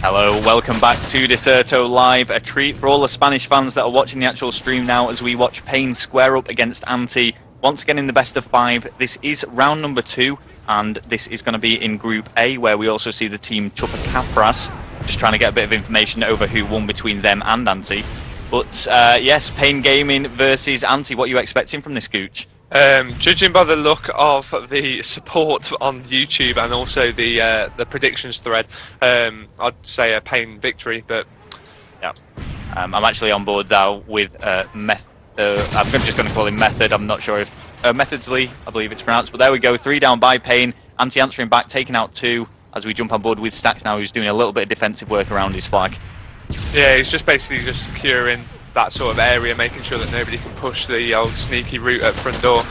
Hello, welcome back to Deserto Live, a treat for all the Spanish fans that are watching the actual stream now as we watch Pain square up against Ante. Once again in the best of 5, this is round number 2, and this is going to be in Group A, where we also see the team Chupacabras, just trying to get a bit of information over who won between them and Ante. But yes, Pain Gaming versus Ante, what are you expecting from this gooch? Judging by the look of the support on YouTube and also the predictions thread, I'd say a Pain victory. But yeah, I'm actually on board now with I'm just going to call him Method. I'm not sure if Methodsley, I believe it's pronounced. But there we go, 3 down by Pain. Ante answering back, taking out 2 as we jump on board with Stacks now, who's doing a little bit of defensive work around his flag. Yeah, he's just basically just securing that sort of area, making sure that nobody can push the old sneaky route at front door,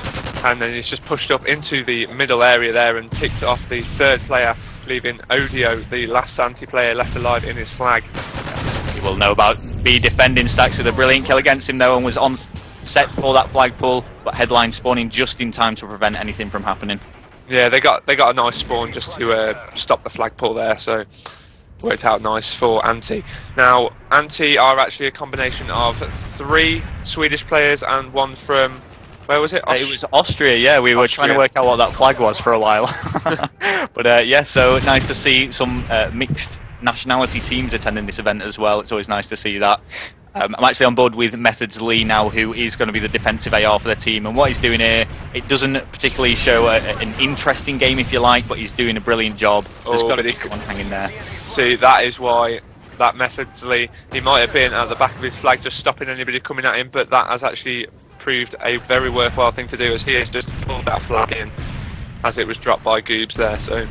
and then he's just pushed up into the middle area there and picked off the 3rd player, leaving Odio, the last Ante player left alive, in his flag. He will know about the defending Stacks with a brilliant kill against him though, and was on set for that flag pull, but Headline spawning just in time to prevent anything from happening. Yeah, they got a nice spawn just to stop the flag pull there, so worked out nice for Ante. Now, Ante are actually a combination of 3 Swedish players and 1 from, where was it? It was Austria, yeah. We were trying to work out what that flag was for a while. But yeah, so nice to see some mixed nationality teams attending this event as well. It's always nice to see that. I'm actually on board with Methods Lee now, who is going to be the defensive AR for the team. And what he's doing here, it doesn't particularly show an interesting game, if you like, but he's doing a brilliant job. There's got to be someone hanging there. See, that is why that Methods Lee, he might have been at the back of his flag just stopping anybody coming at him, but that has actually proved a very worthwhile thing to do, as he has just pulled that flag in as it was dropped by Goobs there. So,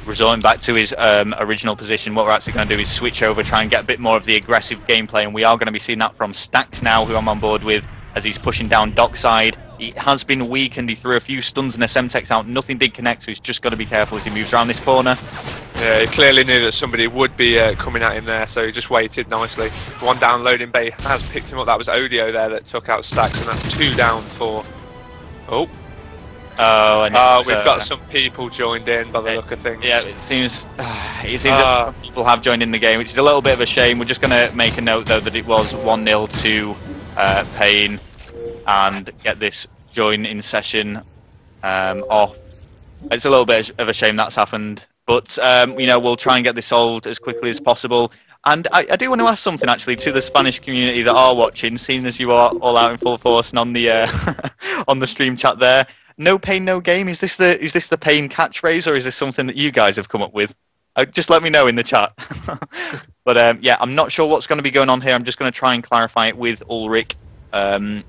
resorting back to his original position, what we're actually going to do is switch over, try and get a bit more of the aggressive gameplay, and we are going to be seeing that from Stacks now, who I'm on board with, as he's pushing down dockside. He has been weakened, he threw a few stuns and a Semtex out, nothing did connect, so he's just got to be careful as he moves around this corner. Yeah, he clearly knew that somebody would be coming at him there, so he just waited nicely. 1 down, loading bay has picked him up. That was Odio there that took out Stacks, and that's 2 down for... Oh, and we've got some people joined in by the look of things. Yeah, it seems that people have joined in the game, which is a little bit of a shame. We're just going to make a note though that it was 1-0 to Pain, and get this join in session off. It's a little bit of a shame that's happened, but you know, we'll try and get this solved as quickly as possible. And I do want to ask something actually to the Spanish community that are watching, seeing as you are all out in full force and on the on the stream chat there. No pain, no game. Is this the Pain catchphrase, or is this something that you guys have come up with? Just let me know in the chat. But yeah, I'm not sure what's going to be going on here. I'm just going to try and clarify it with Ulrich and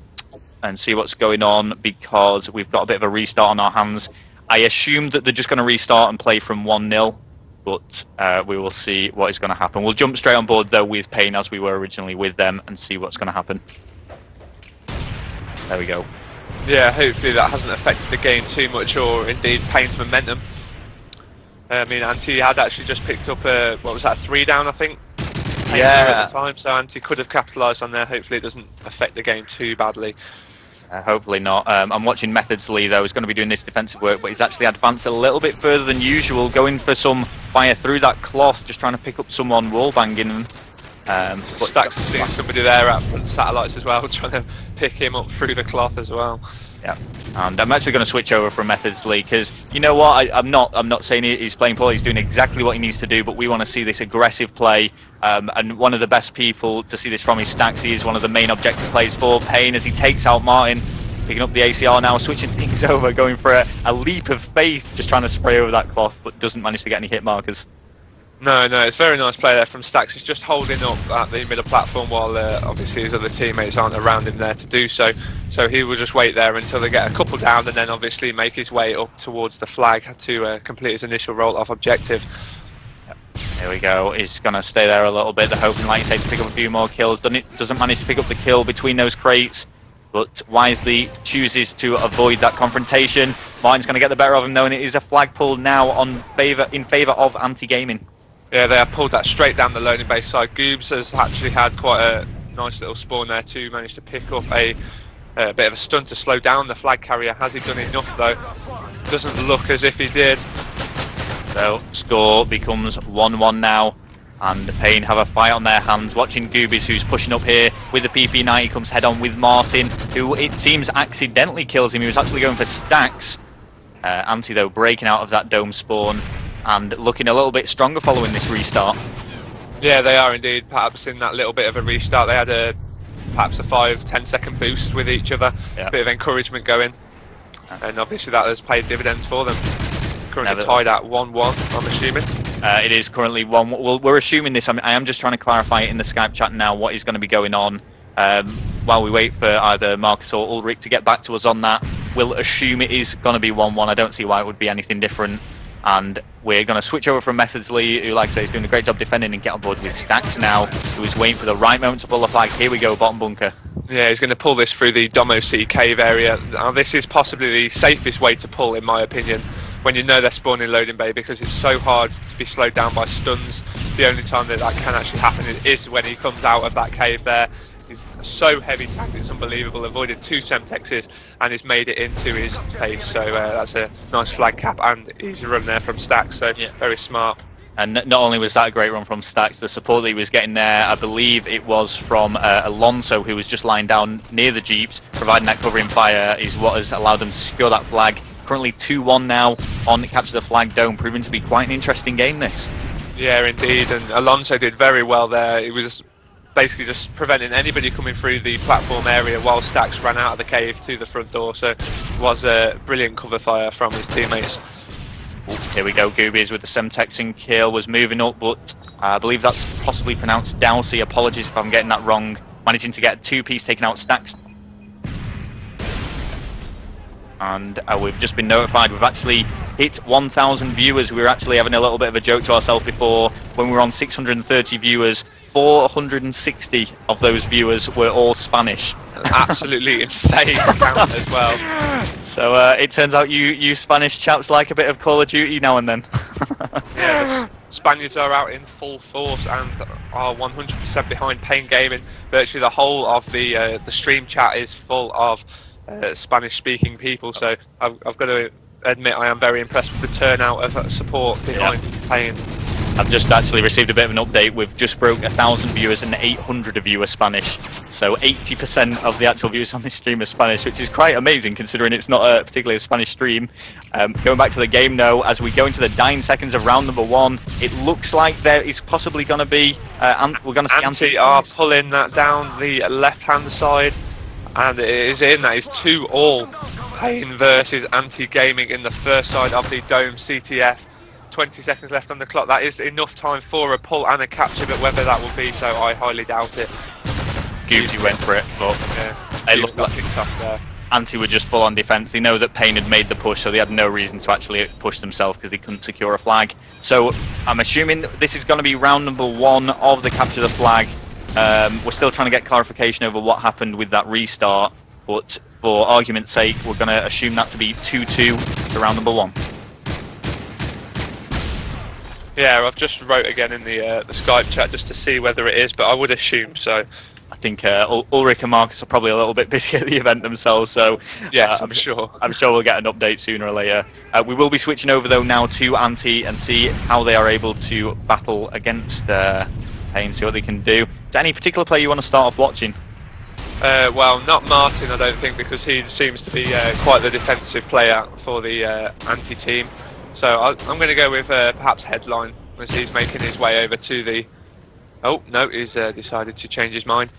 see what's going on, because we've got a bit of a restart on our hands. I assume that they're just going to restart and play from 1-0, but we will see what is going to happen. We'll jump straight on board though with Pain, as we were originally with them, and see what's going to happen. There we go. Yeah, hopefully that hasn't affected the game too much, or indeed Pain's momentum. I mean, Ante had actually just picked up what was that, 3 down, I think? Yeah. At the time, so Ante could have capitalised on there. Hopefully it doesn't affect the game too badly. Hopefully not. I'm watching Methods Lee though, who's going to be doing this defensive work, but he's actually advanced a little bit further than usual, going for some fire through that cloth, just trying to pick up someone wall banging. But Stacks has seen somebody there at front satellites as well, trying to pick him up through the cloth as well. Yeah, and I'm actually going to switch over from Methods Lee, because you know what, I'm not saying he's playing poorly. He's doing exactly what he needs to do, but we want to see this aggressive play. And one of the best people to see this from is Stacks. He is one of the main objective plays for Pain, as he takes out Martin, picking up the ACR now, switching things over, going for a leap of faith, just trying to spray over that cloth, but doesn't manage to get any hit markers. No, it's very nice play there from Stacks. He's just holding up at the middle platform while obviously his other teammates aren't around him there to do so. So he will just wait there until they get a couple down, and then obviously make his way up towards the flag to complete his initial roll-off objective. Yep. There we go. He's going to stay there a little bit. They're hoping, like you say, to pick up a few more kills. Doesn't manage to pick up the kill between those crates, but wisely chooses to avoid that confrontation. Martin's going to get the better of him though, and it is a flag pull now in favour of Ante Gaming. Yeah, they have pulled that straight down the loading base side. Goobs has actually had quite a nice little spawn there too, managed to pick up a bit of a stun to slow down the flag carrier. Has he done enough though? Doesn't look as if he did. So score becomes 1-1 now. and Payne have a fight on their hands. Watching Goobies, who's pushing up here with the PP90, comes head on with Martin, who it seems accidentally kills him. He was actually going for stacks. Ante, though, breaking out of that dome spawn and looking a little bit stronger following this restart. Yeah, they are indeed. Perhaps in that little bit of a restart, they had perhaps a 5-10 second boost with each other. Yeah. A bit of encouragement going, and obviously that has paid dividends for them. Currently tied at 1-1, I'm assuming. It is currently 1. Well, we're assuming this. I am just trying to clarify it in the Skype chat now what is going to be going on. While we wait for either Marcus or Ulrich to get back to us on that, we'll assume it is going to be 1-1. I don't see why it would be anything different. And we're going to switch over from Methods Lee, who, like I say, is doing a great job defending, and get on board with Stacks now, who is waiting for the right moment to pull the flag. Here we go, bottom bunker. Yeah, he's going to pull this through the Domo C cave area. Now, this is possibly the safest way to pull, in my opinion, when you know they're spawning loading bay, because it's so hard to be slowed down by stuns. The only time that can actually happen is when he comes out of that cave there. He's so heavy tagged, it's unbelievable. Avoided 2 Semtexes and he's made it into his face. So that's a nice flag cap, and he's run there from Stacks. So yeah, very smart. And not only was that a great run from Stacks, the support that he was getting there, I believe it was from Alonso, who was just lying down near the Jeeps, providing that covering fire is what has allowed them to secure that flag. Currently 2-1 now on Capture the Flag Dome, proving to be quite an interesting game, this. Yeah, indeed, and Alonso did very well there. He was basically just preventing anybody coming through the platform area while Stacks ran out of the cave to the front door, so it was a brilliant cover fire from his teammates. Here we go, Goobies with the Semtexing kill, was moving up, but I believe that's possibly pronounced Dowsey. Apologies if I'm getting that wrong. Managing to get 2-piece taken out Stacks. And we've just been notified we've actually hit 1,000 viewers. We were actually having a little bit of a joke to ourselves before. When we were on 630 viewers, 460 of those viewers were all Spanish. Absolutely insane count as well. So it turns out you Spanish chaps like a bit of Call of Duty now and then. Yeah, the Spaniards are out in full force and are 100% behind Payne Gaming. Virtually the whole of the stream chat is full of Spanish-speaking people. So I've got to admit I am very impressed with the turnout of support behind Payne. I've just actually received a bit of an update. We've just broke 1,000 viewers and 800 of you are Spanish. So 80% of the actual viewers on this stream are Spanish, which is quite amazing considering it's not particularly a Spanish stream. Going back to the game now, as we go into the dying seconds of round number 1, it looks like there is possibly going to be... we're going to see Ante are pulling that down the left-hand side, and it is in. That is 2-all. Payne versus Ante Gaming in the first side of the Dome CTF. 20 seconds left on the clock. That is enough time for a pull and a capture, but whether that will be so, I highly doubt it. Goobsy went for it, but it looked like tough there. Ante were just full on defence. They know that Payne had made the push, so they had no reason to actually push themselves because they couldn't secure a flag. So I'm assuming this is going to be round number 1 of the Capture the Flag. We're still trying to get clarification over what happened with that restart, but for argument's sake, we're going to assume that to be 2-2 to round number 1. Yeah, I've just wrote again in the Skype chat just to see whether it is, but I would assume so. I think Ulrich and Marcus are probably a little bit busy at the event themselves, so yes, I'm sure. I'm sure we'll get an update sooner or later. We will be switching over though now to Ante and see how they are able to battle against Payne, see what they can do. Is there any particular player you want to start off watching? Well, not Martin, I don't think, because he seems to be quite the defensive player for the Ante team. So I'm going to go with perhaps Headline, as he's making his way over to the... Oh, no, he's decided to change his mind.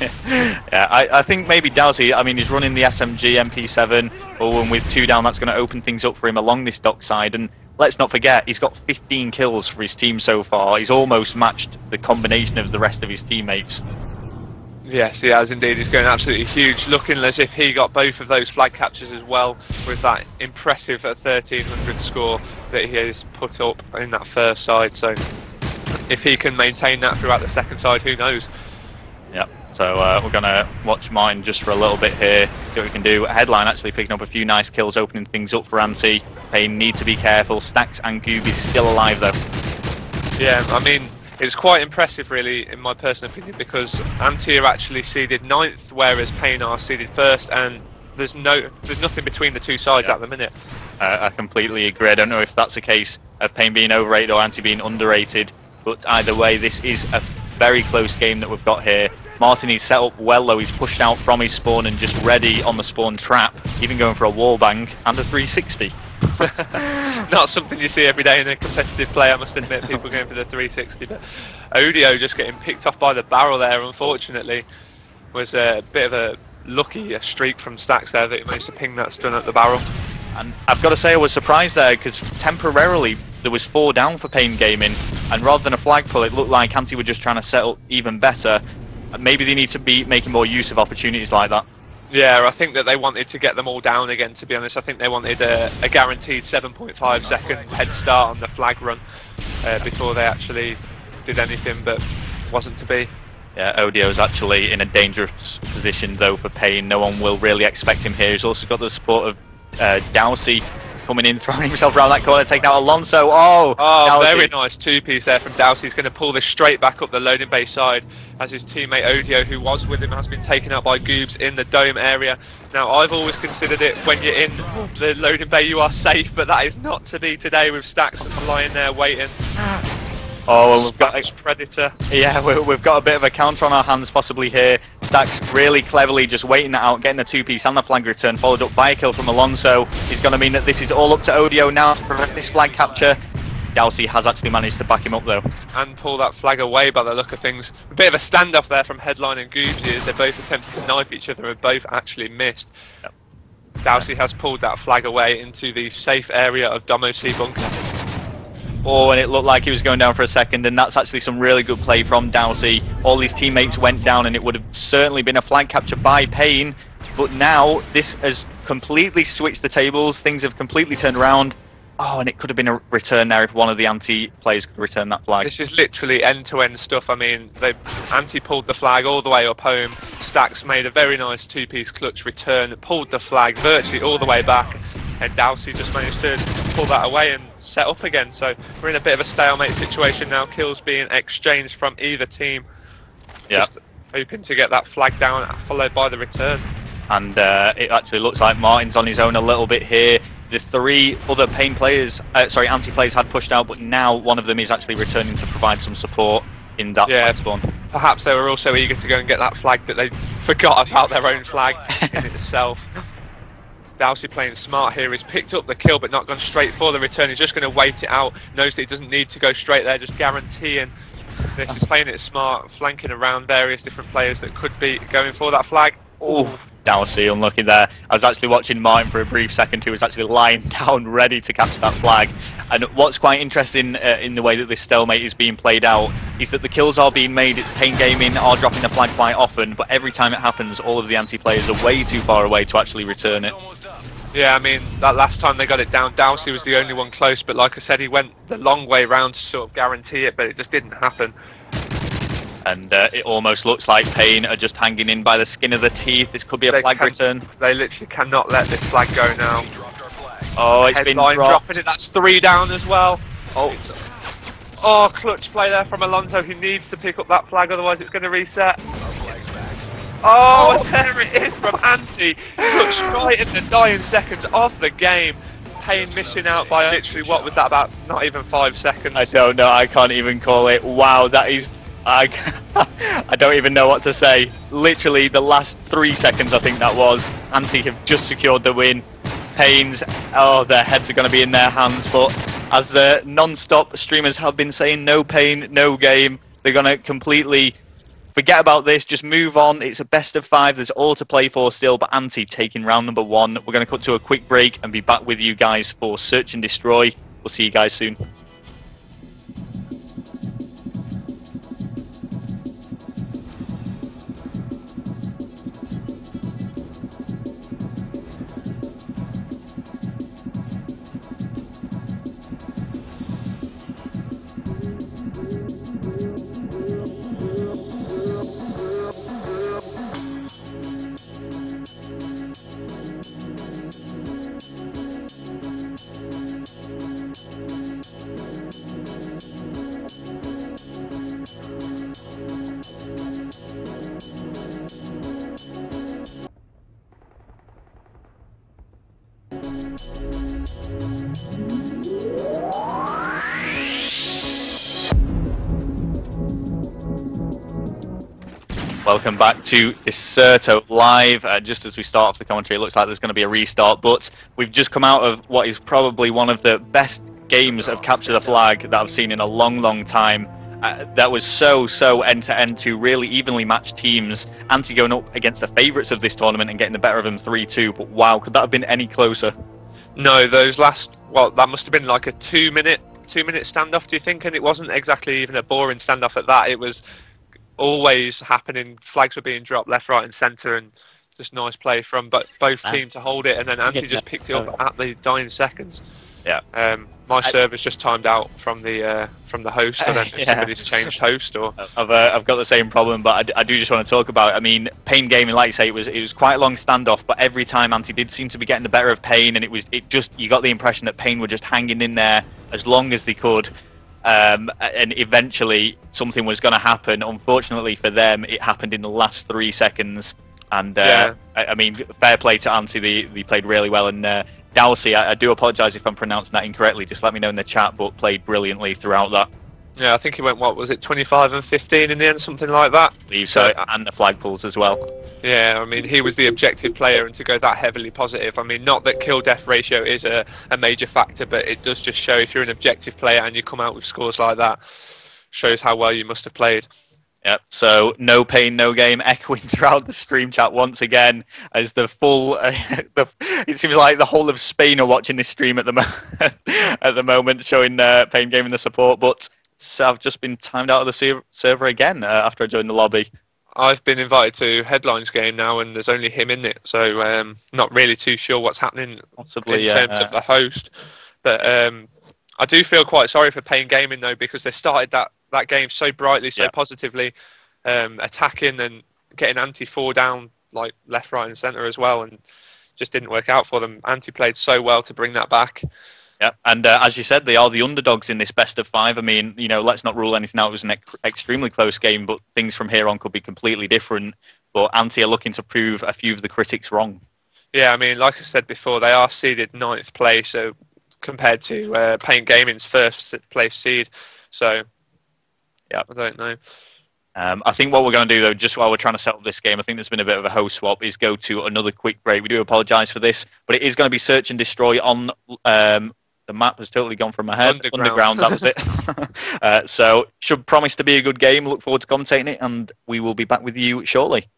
Yeah, I think maybe Dowsey, I mean, he's running the SMG MP7, but when with 2 down, that's going to open things up for him along this dock side. And let's not forget, he's got 15 kills for his team so far. He's almost matched the combination of the rest of his teammates. Yes, he has indeed. He's going absolutely huge, looking as if he got both of those flag captures as well, with that impressive 1,300 score that he has put up in that first side. So if he can maintain that throughout the second side, who knows? Yep. So we're going to watch mine just for a little bit here, see what we can do. Headline actually picking up a few nice kills, opening things up for Ante. Payne need to be careful. Stacks and Gooby's still alive though. Yeah, I mean, it's quite impressive, really, in my personal opinion, because Ante are actually seeded 9th, whereas Payne are seeded 1st, and there's nothing between the two sides at the minute. I completely agree. I don't know if that's a case of Payne being overrated or Ante being underrated. But either way, this is a very close game that we've got here. Martin, he's set up well though, he's pushed out from his spawn and just ready on the spawn trap, even going for a wall bang and a 360. Not something you see every day in a competitive play, I must admit, people going for the 360, but Odio just getting picked off by the barrel there, unfortunately. Was a bit of a lucky streak from Stacks there that he managed to ping that stun at the barrel. And I've got to say I was surprised there, because temporarily there was 4 down for Pain Gaming, and rather than a flag pull, it looked like Ante were just trying to set up even better. Maybe they need to be making more use of opportunities like that. Yeah, I think that they wanted to get them all down again, to be honest. I think they wanted a guaranteed 7.5 second head start on the flag run before they actually did anything, but wasn't to be. Yeah, Odio's actually in a dangerous position though for Pain. No one will really expect him here. He's also got the support of Dowsey coming in, throwing himself around that corner, taking out Alonso. Oh, very nice two-piece there from Dowsey. He's going to pull this straight back up the loading bay side as his teammate Odio, who was with him, has been taken out by Goobs in the dome area. Now, I've always considered it when you're in the loading bay you are safe, but that is not to be today with Stacks lying there waiting. Oh, well, we've got Predator. Yeah, we've got a bit of a counter on our hands possibly here. Stacks really cleverly just waiting that out, getting the two-piece and the flag return, followed up by a kill from Alonso. It's going to mean that this is all up to Odio now to prevent this flag capture. Dowsey has actually managed to back him up though. And pull that flag away by the look of things. A bit of a standoff there from Headline and Goobsy as they both attempted to knife each other and both actually missed. Yep. Dowsey has pulled that flag away into the safe area of Domo C bunker. Oh, and it looked like he was going down for a second, and that's actually some really good play from Dowsey. All his teammates went down, and it would have certainly been a flag capture by Pain. But now, this has completely switched the tables. Things have completely turned around. Oh, and it could have been a return there if one of the Ante players could return that flag. This is literally end-to-end stuff. I mean, Ante pulled the flag all the way up home. Stacks made a very nice two-piece clutch return, pulled the flag virtually all the way back, and Dowsey just managed to pull that away and set up again. So we're in a bit of a stalemate situation now. Kills being exchanged from either team. Yeah. Just hoping to get that flag down, followed by the return. And it actually looks like Martin's on his own a little bit here. The 3 other Pain players, Ante players had pushed out, but now one of them is actually returning to provide some support in that flag spawn. Perhaps they were also eager to go and get that flag that they forgot about their own flag in itself. Dowsey playing smart here. He's picked up the kill but not gone straight for the return. He's just going to wait it out. Knows that he doesn't need to go straight there, just guaranteeing this. He's playing it smart, flanking around various different players that could be going for that flag. Oh, Dowsey unlucky there. I was actually watching Martin for a brief second, who was actually lying down ready to catch that flag. And what's quite interesting in the way that this stalemate is being played out is that the kills are being made. Pain Gaming are dropping the flag quite often, but every time it happens, all of the Ante players are way too far away to actually return it. Yeah, I mean, that last time they got it down, Dowsey was the only one close, but like I said, he went the long way round to sort of guarantee it, but it just didn't happen. And it almost looks like Pain are just hanging in by the skin of their teeth. This could be a flag return. They literally cannot let this flag go now. Oh, it's been dropped. Dropping it. That's 3 down as well. Oh, clutch play there from Alonso. He needs to pick up that flag, otherwise it's going to reset. Oh, and there it is from Ante. Clutch right in the dying seconds of the game. Pain missing out by literally, what was that, about not even 5 seconds? I don't know. I can't even call it. Wow, that is... I don't even know what to say. Literally, the last 3 seconds, I think that was. Ante have just secured the win. Pain's, their heads are going to be in their hands, but as the non-stop streamers have been saying, no Pain, no game. They're going to completely forget about this, just move on. It's a best of 5, there's all to play for still, but Ante taking round number 1. We're going to cut to a quick break and be back with you guys for Search and Destroy. We'll see you guys soon. Welcome back to Deserto Live. Just as we start off the commentary, it looks like there's going to be a restart, but we've just come out of what is probably one of the best games of Capture the Flag that I've seen in a long time. That was so end-to-end, two really evenly matched teams. Ante going up against the favourites of this tournament and getting the better of them 3-2, but wow, could that have been any closer? No, those last, well, that must have been like a two-minute standoff, do you think? And it wasn't exactly even a boring standoff at that. It was always happening. Flags were being dropped left, right and centre, and just nice play from both teams to hold it, and then Ante just picked it up at the dying seconds. Yeah. My server's just timed out from the host, and then if somebody's changed host or... I've got the same problem, but I do just want to talk about it. I mean, Pain Gaming, like you say, it was quite a long standoff, but every time Ante did seem to be getting the better of Pain, and you got the impression that Pain were just hanging in there as long as they could. And eventually something was going to happen. Unfortunately for them, it happened in the last 3 seconds. And I mean, fair play to Ante. They played really well. And Dowsey, I do apologise if I'm pronouncing that incorrectly. Just let me know in the chat, but played brilliantly throughout that. Yeah, I think he went, what was it, 25 and 15 in the end, something like that? I believe so, and the flag pulls as well. Yeah, I mean, he was the objective player, and to go that heavily positive, I mean, not that kill-death ratio is a major factor, but it does just show if you're an objective player and you come out with scores like that, shows how well you must have played. Yep, so no pain, no game, echoing throughout the stream chat once again, as the full, it seems like the whole of Spain are watching this stream at the moment, showing Pain Gaming the support, but so I've just been timed out of the server again after I joined the lobby. I've been invited to Headlines game now, and there's only him in it, so not really too sure what's happening possibly, in terms of the host. But I do feel quite sorry for Pain Gaming, though, because they started that game so brightly, so positively, attacking and getting Ante 4 down, like left, right and centre as well, and just didn't work out for them. Ante played so well to bring that back. Yeah, and as you said, they are the underdogs in this best of 5. I mean, you know, let's not rule anything out. It was an extremely close game, but things from here on could be completely different. But Ante are looking to prove a few of the critics wrong. Yeah, I mean, like I said before, they are seeded 9th place, so compared to Paint Gaming's 1st place seed. So, yeah, I don't know. I think what we're going to do, though, just while we're trying to set up this game, I think there's been a bit of a host swap, is go to another quick break. We do apologise for this, but it is going to be Search and Destroy on... the map has totally gone from my head. Underground, that was it. So, should promise to be a good game. Look forward to commentating it, and we will be back with you shortly.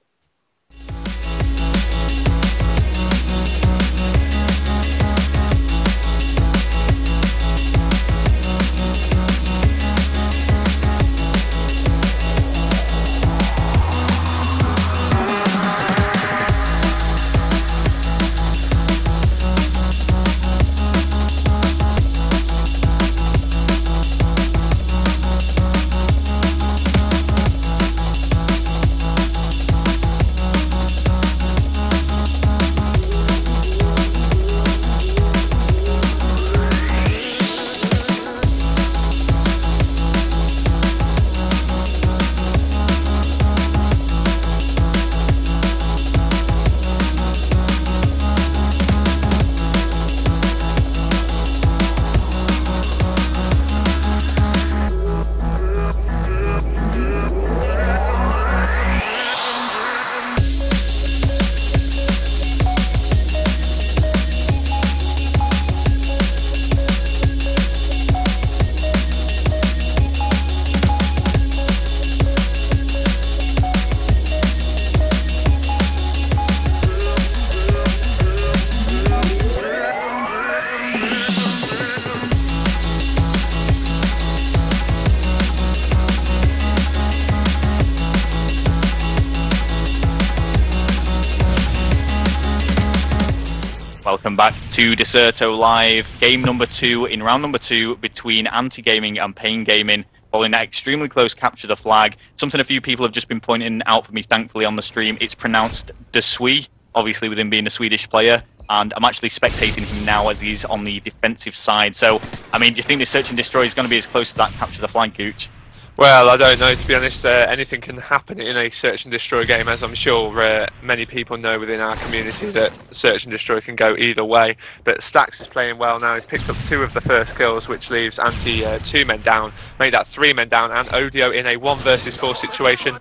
Welcome back to Deserto Live, game number 2 in round number 2 between Ante Gaming and Pain Gaming, following that extremely close capture the flag. Something a few people have just been pointing out for me, thankfully, on the stream. It's pronounced De Sui, obviously with him being a Swedish player, and I'm actually spectating him now as he's on the defensive side. So, I mean, do you think this Search and Destroy is going to be as close to that capture the flag, Gooch? Well, I don't know, to be honest. Anything can happen in a Search and Destroy game, as I'm sure many people know within our community that Search and Destroy can go either way. But Stax is playing well now. He's picked up 2 of the first kills, which leaves Ante 2 men down, made that 3 men down, and Odio in a 1 versus 4 situation.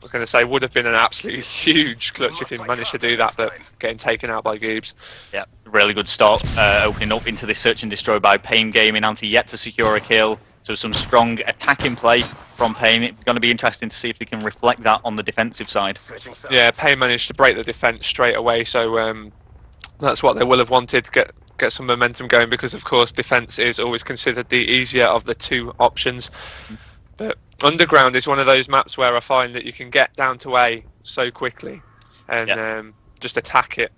was going to say, would have been an absolutely huge clutch if he managed to do that, but getting taken out by Goobs. Yeah, really good start, opening up into this search and destroy by Pain Gaming. Ante yet to secure a kill, so some strong attacking play from Pain. It's going to be interesting to see if they can reflect that on the defensive side. Yeah, Pain managed to break the defence straight away, so that's what they will have wanted to get some momentum going, because of course defence is always considered the easier of the two options. But Underground is one of those maps where I find that you can get down to A so quickly and just attack it.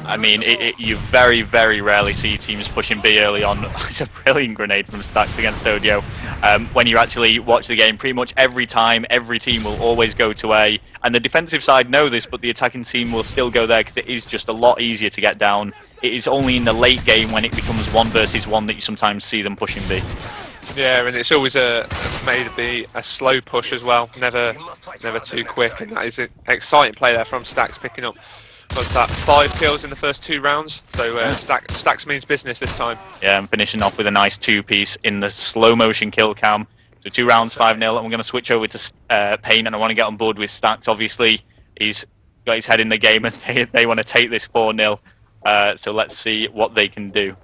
I mean, you very, very rarely see teams pushing B early on. It's a brilliant grenade from Stacks against Odio. When you actually watch the game, pretty much every time, every team will always go to A. And the defensive side know this, but the attacking team will still go there because it is just a lot easier to get down. It is only in the late game when it becomes 1 versus 1 that you sometimes see them pushing B. Yeah, and it's always made to be a slow push as well, never too quick, and that is an exciting play there from Stacks, picking up, what's that, 5 kills in the first 2 rounds, so Stacks means business this time. Yeah, and finishing off with a nice 2-piece in the slow motion kill cam. So 2 rounds, 5-0, and we're going to switch over to Pain, and I want to get on board with Stacks. Obviously, he's got his head in the game, and they want to take this 4-0, so let's see what they can do.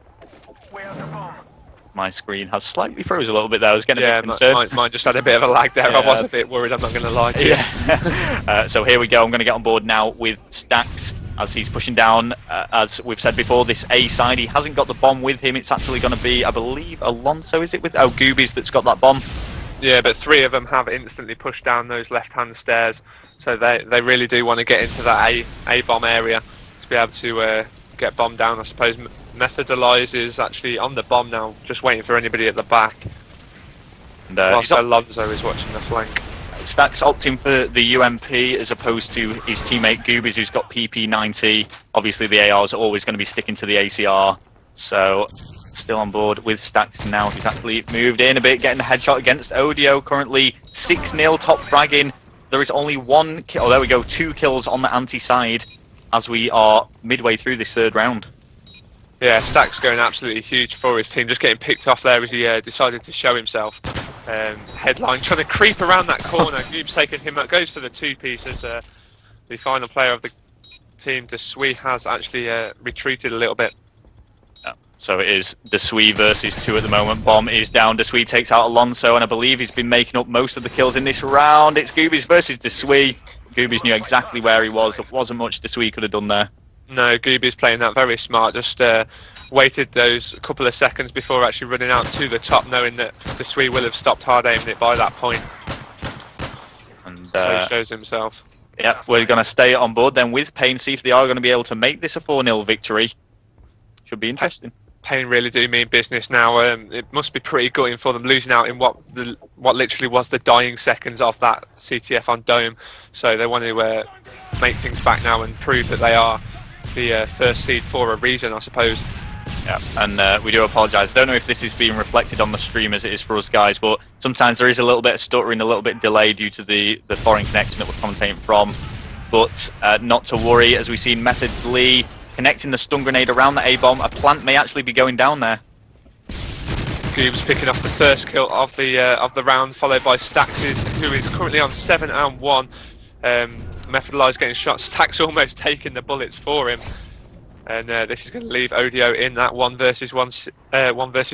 My screen has slightly froze a little bit there. I was getting a bit concerned. Mine just had a bit of a lag there. I was a bit worried, I'm not going to lie to you. Yeah. So here we go. I'm going to get on board now with Stacks as he's pushing down. As we've said before, this A side, he hasn't got the bomb with him. It's actually going to be, I believe, Alonso, is it? With Goobies that's got that bomb. Yeah, but 3 of them have instantly pushed down those left-hand stairs. So they really do want to get into that A bomb area to be able to get bomb down, I suppose. Methodolize is actually on the bomb now, just waiting for anybody at the back. And whilst Alonso is watching the flank. Stacks opting for the UMP as opposed to his teammate Goobies, who's got PP90. Obviously the ARs are always going to be sticking to the ACR. So still on board with Stacks now, who's actually moved in a bit, getting the headshot against Odio. Currently 6-0 top fragging. There is only 1 kill. Oh, there we go, 2 kills on the Ante side as we are midway through this 3rd round. Yeah, Stacks going absolutely huge for his team, just getting picked off there as he decided to show himself. Headline trying to creep around that corner. Goob's taking him out, goes for the 2-piece as the final player of the team, Desui, has actually retreated a little bit. So it is Desui versus 2 at the moment. Bomb is down. Desui takes out Alonso, and I believe he's been making up most of the kills in this round. It's Goobies versus Desui. Goobies knew exactly where he was. There wasn't much Desui could have done there. No, Gooby's playing that very smart, just waited those couple of seconds before actually running out to the top, knowing that Desui will have stopped hard aiming it by that point. And so he shows himself. Yeah, we're going to stay on board then with Pain, see if they are going to be able to make this a 4-0 victory. Should be interesting. Pain really do mean business now. It must be pretty gutting for them, losing out in what literally was the dying seconds of that CTF on Dome. So they want to make things back now and prove that they are the first seed for a reason, I suppose. Yeah, and we do apologise. I don't know if this is being reflected on the stream as it is for us guys, but sometimes there is a little bit of stuttering, a little bit delay due to the foreign connection that we're commentating from. But not to worry, as we've seen Methods Lee connecting the stun grenade around the A-bomb. A plant may actually be going down there. Goob's picking off the first kill of the round, followed by Stacks, who is currently on 7-1. Methodolize getting shot. Stacks almost taking the bullets for him, and this is going to leave Odio in that 1 versus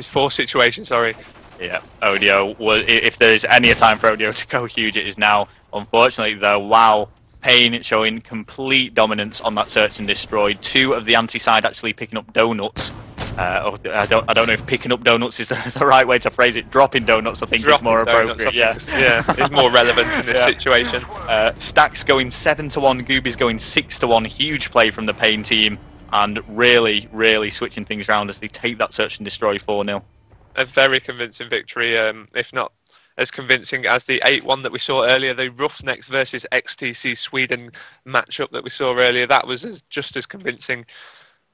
4 situation. Sorry. Yeah, Odio. If there's any time for Odio to go huge, it is now. Unfortunately, though, wow, Pain showing complete dominance on that search and destroy. 2 of the anti-side actually picking up donuts. I don't know if picking up donuts is the right way to phrase it. Dropping donuts, I think, is more appropriate. Yeah, it's more relevant in this situation. Stacks going 7-1, Goobies going 6-1. Huge play from the Pain team, and really, really switching things around as they take that search and destroy 4-0. A very convincing victory, if not as convincing as the 8-1 that we saw earlier, the Roughnecks versus XTC Sweden matchup that we saw earlier. That was just as convincing.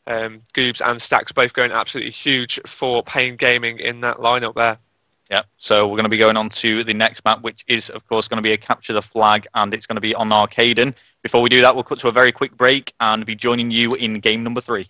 Goobs and Stacks both going absolutely huge for Pain Gaming in that lineup there. Yeah, so we're going to be going on to the next map, which is, of course, going to be a Capture the Flag, and it's going to be on Arkaden. Before we do that, we'll cut to a very quick break and be joining you in game number 3.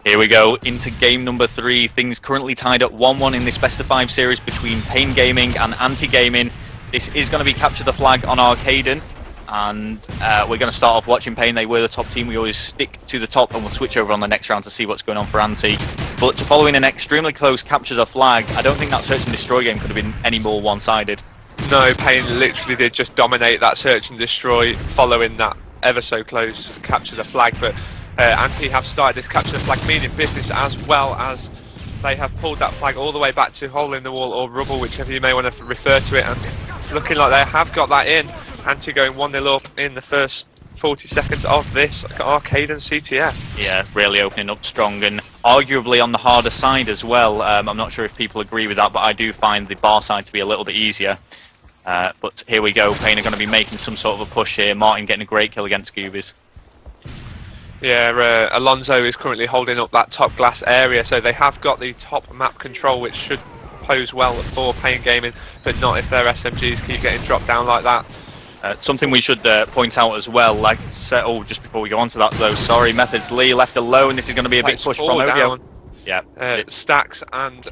Here we go into game number 3. Things currently tied at 1-1 in this best of 5 series between Pain Gaming and Ante Gaming. This is going to be capture the flag on Arkaden, and we're going to start off watching Pain. They were the top team. We always stick to the top, and we'll switch over on the next round to see what's going on for Ante. But following an extremely close capture the flag, I don't think that search and destroy game could have been any more one-sided. No, Pain literally did just dominate that search and destroy following that ever so close capture the flag, but Ante have started this capture the flag meaning business, as well as they have pulled that flag all the way back to hole in the wall or rubble, whichever you may want to refer to it, and it's looking like they have got that in. Ante going 1-0 up in the first 40 seconds of this Arkaden CTF. Yeah, really opening up strong and arguably on the harder side as well. I'm not sure if people agree with that, but I do find the bar side to be a little bit easier. But here we go, Pain are going to be making some sort of a push here. Martin getting a great kill against Goobies. Yeah, Alonso is currently holding up that top glass area, so they have got the top map control, which should pose well for Pain Gaming, but not if their SMGs keep getting dropped down like that. Something we should point out as well, like, just before we go on to that though, sorry, Methods Lee left alone. This is going to be a big push from Odio. Yeah. Stacks and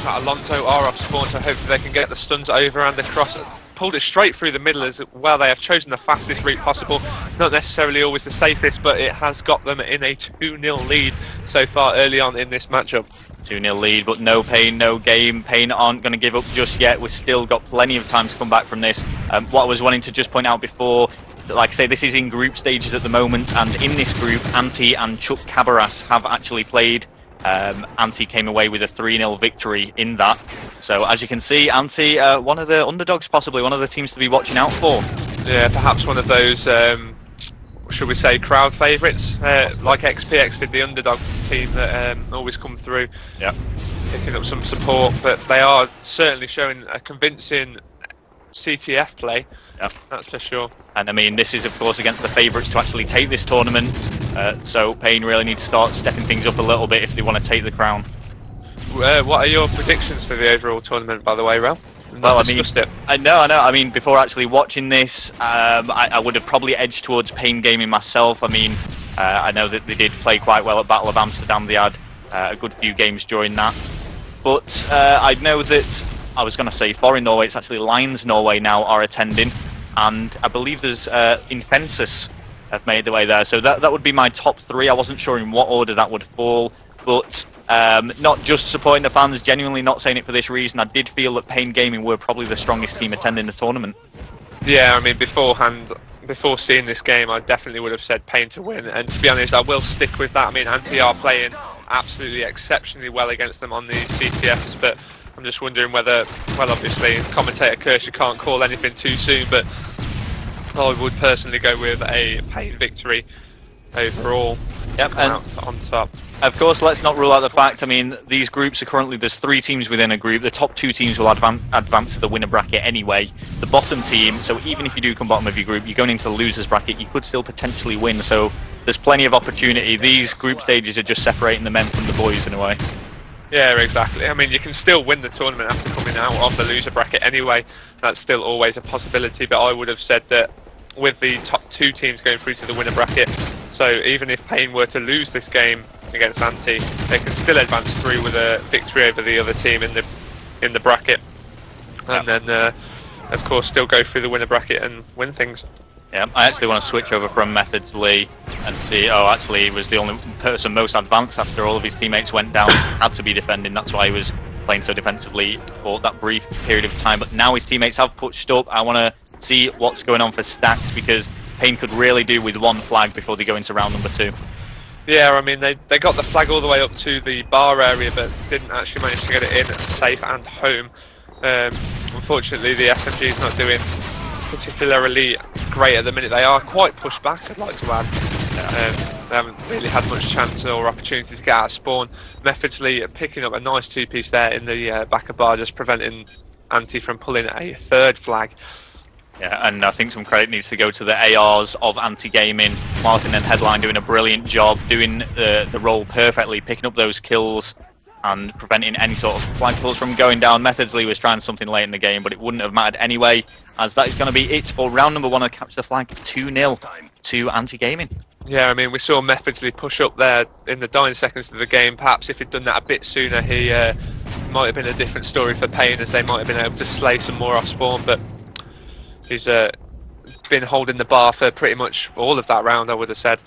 Alonso are off spawn, so hopefully they can get the stuns over and across. Pulled it straight through the middle as well. They have chosen the fastest route possible. Not necessarily always the safest, but it has got them in a 2-0 lead so far early on in this matchup. 2-0 lead, but no Pain, no game. Pain aren't going to give up just yet. We've still got plenty of time to come back from this. What I was wanting to just point out before, like I say, this is in group stages at the moment, and in this group, Ante and Chuck Cabaras have actually played. Ante came away with a 3-0 victory in that. So as you can see, Ante, one of the underdogs, possibly one of the teams to be watching out for. Yeah, perhaps one of those, should we say, crowd favourites, like XPX did, the underdog team that always come through, picking up some support. But they are certainly showing a convincing CTF play, that's for sure. And I mean, this is of course against the favourites to actually take this tournament, so Pain really need to start stepping things up a little bit if they want to take the crown. What are your predictions for the overall tournament, by the way, Rel? Well, I know. I mean, before actually watching this, I would have probably edged towards Pain Gaming myself. I mean, I know that they did play quite well at Battle of Amsterdam. They had a good few games during that. But I know that, I was going to say foreign Norway, it's actually Lions Norway now are attending. And I believe there's Infensus have made their way there. So that would be my top 3. I wasn't sure in what order that would fall. But not just supporting the fans, genuinely not saying it for this reason. I did feel that Pain Gaming were probably the strongest team attending the tournament. Yeah, I mean, before seeing this game, I definitely would have said Pain to win. And to be honest, I will stick with that. I mean, Ante are playing absolutely exceptionally well against them on the CTFs, but I'm just wondering whether, well, obviously, commentator Kershaw can't call anything too soon, but I would personally go with a Pain victory overall. Yep, and on top. Of course, let's not rule out the fact, I mean, these groups are currently, there's 3 teams within a group. The top 2 teams will advance to the winner bracket anyway. The bottom team, so even if you do come bottom of your group, you're going into the loser's bracket, you could still potentially win, so there's plenty of opportunity. These group stages are just separating the men from the boys in a way. Yeah, exactly. I mean, you can still win the tournament after coming out of the loser bracket anyway. That's still always a possibility, but I would have said that with the top 2 teams going through to the winner bracket, so even if Pain were to lose this game against Ante, they can still advance through with a victory over the other team in the bracket, and then of course still go through the winner bracket and win things. Yeah, I actually want to switch over from Methods Lee and see, actually he was the only person most advanced after all of his teammates went down, had to be defending, that's why he was playing so defensively for that brief period of time. But now his teammates have pushed up. I want to see what's going on for Stacks, because Pain could really do with 1 flag before they go into round number 2. Yeah, I mean, they got the flag all the way up to the bar area, but didn't actually manage to get it in safe and home. Unfortunately, the SMG is not doing particularly great at the minute. They are quite pushed back, I'd like to add. They haven't really had much chance or opportunity to get out of spawn. Methodsley picking up a nice 2-piece there in the back of bar, just preventing Ante from pulling a 3rd flag. Yeah, and I think some credit needs to go to the ARs of Ante Gaming. Martin and Headline doing a brilliant job, doing the role perfectly, picking up those kills and preventing any sort of flag pulls from going down. Methodsley was trying something late in the game, but it wouldn't have mattered anyway, as that is going to be it for round number 1 of Capture the Flag, 2-0 to Ante Gaming. Yeah, I mean, we saw Methodsley push up there in the dying seconds of the game. Perhaps if he'd done that a bit sooner, he might have been a different story for Payne, as they might have been able to slay some more off spawn. But he's been holding the bar for pretty much all of that round, I would have said.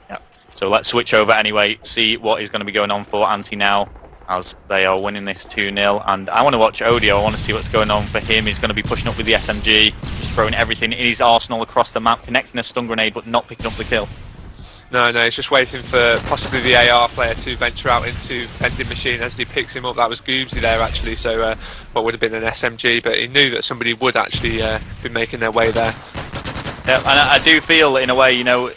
Yeah. So let's switch over anyway, see what is going to be going on for Ante now, as they are winning this 2-0. And I want to watch Odio. I want to see what's going on for him. He's going to be pushing up with the SMG, just throwing everything in his arsenal across the map, connecting a stun grenade, but not picking up the kill. No, he's just waiting for possibly the AR player to venture out into vending machine as he picks him up. That was Goobsy there, actually, so what would have been an SMG, but he knew that somebody would actually be making their way there. Yeah, and I do feel, in a way, you know,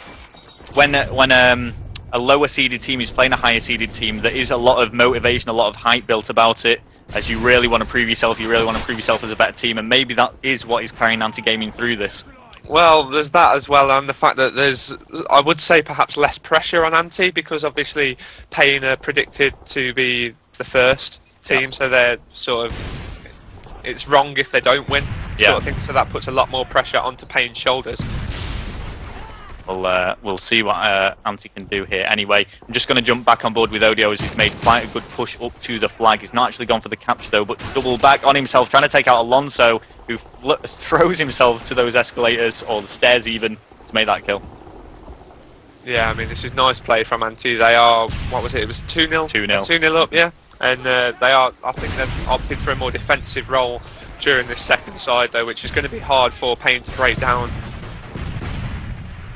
when a lower seeded team is playing a higher seeded team, there is a lot of motivation, a lot of hype built about it, as you really want to prove yourself, you really want to prove yourself as a better team, and maybe that is what is carrying Ante Gaming through this. Well, there's that as well, and the fact that there's, I would say, perhaps less pressure on Ante, because obviously Payne are predicted to be the first team, so they're sort of, it's wrong if they don't win, sort of thing, so that puts a lot more pressure onto Payne's shoulders. We'll see what Ante can do here. Anyway, I'm just going to jump back on board with Odio, as he's made quite a good push up to the flag. He's not actually gone for the capture though, but double back on himself, trying to take out Alonso, who throws himself to those escalators, or the stairs even, to make that kill. Yeah, I mean, this is nice play from Ante. They are, what was it? It was 2-0? 2-0. 2-0 up, yeah. And they are, I think they've opted for a more defensive role during this second side, though, which is going to be hard for Payne to break down.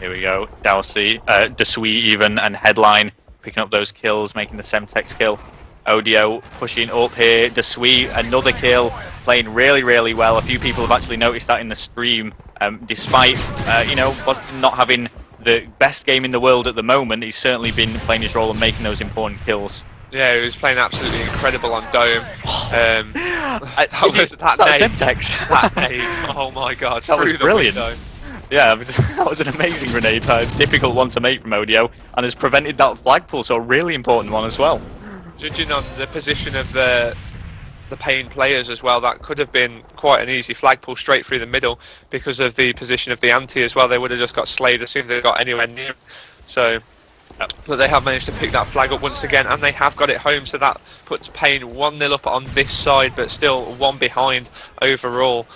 Here we go, Dowsey, Desui even, and Headline picking up those kills, making the Semtex kill. Odio pushing up here, Desui, another kill, playing really, really well. A few people have actually noticed that in the stream, despite, you know, not having the best game in the world at the moment, he's certainly been playing his role and making those important kills. Yeah, he was playing absolutely incredible on Dome. That Semtex. That nade, oh my god, that was brilliant. Window. Yeah, I mean, that was an amazing grenade, a difficult one to make from Odio, and has prevented that flag pull, so a really important one as well. Judging on the position of the Payne players as well, that could have been quite an easy flag pull straight through the middle, because of the position of the Ante as well. They would have just got slayed as soon as they got anywhere near. So, but they have managed to pick that flag up once again, and they have got it home, so that puts Payne 1-0 up on this side, but still one behind overall.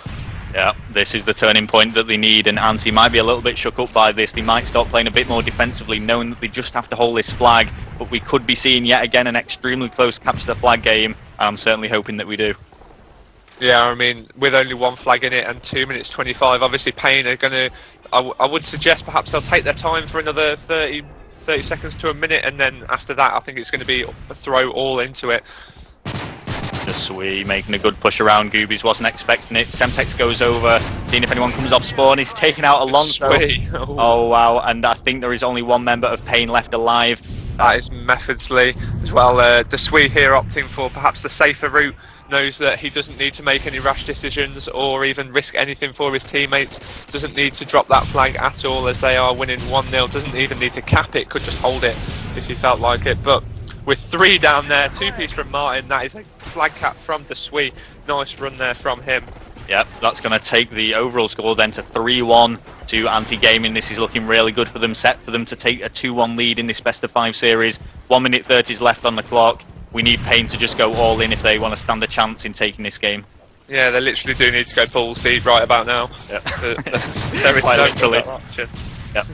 Yeah, this is the turning point that they need, and Ante might be a little bit shook up by this. They might start playing a bit more defensively, knowing that they just have to hold this flag, but we could be seeing yet again an extremely close capture the flag game, and I'm certainly hoping that we do. Yeah, I mean, with only one flag in it and 2 minutes 25, obviously Payne are going to, I would suggest perhaps they'll take their time for another 30 seconds to a minute, and then after that I think it's going to be a throw all into it. Desui making a good push around. Goobies wasn't expecting it. Semtex goes over, seeing if anyone comes off spawn. He's taken out Alonso. Oh wow, and I think there is only one member of Payne left alive. That is Methodsley as well. Desui here opting for perhaps the safer route. Knows that he doesn't need to make any rash decisions or even risk anything for his teammates. Doesn't need to drop that flag at all, as they are winning 1-0. Doesn't even need to cap it, could just hold it if he felt like it. But with 3 down there, 2-piece from Martin, that is a flag cap from Desui. Nice run there from him. Yep, that's going to take the overall score then to 3-1 to Ante Gaming. This is looking really good for them, set for them to take a 2-1 lead in this best of 5 series. 1 minute 30 is left on the clock. We need Payne to just go all in if they want to stand a chance in taking this game. Yeah, they literally do need to go balls deep right about now. Yep. There is no option. Yep.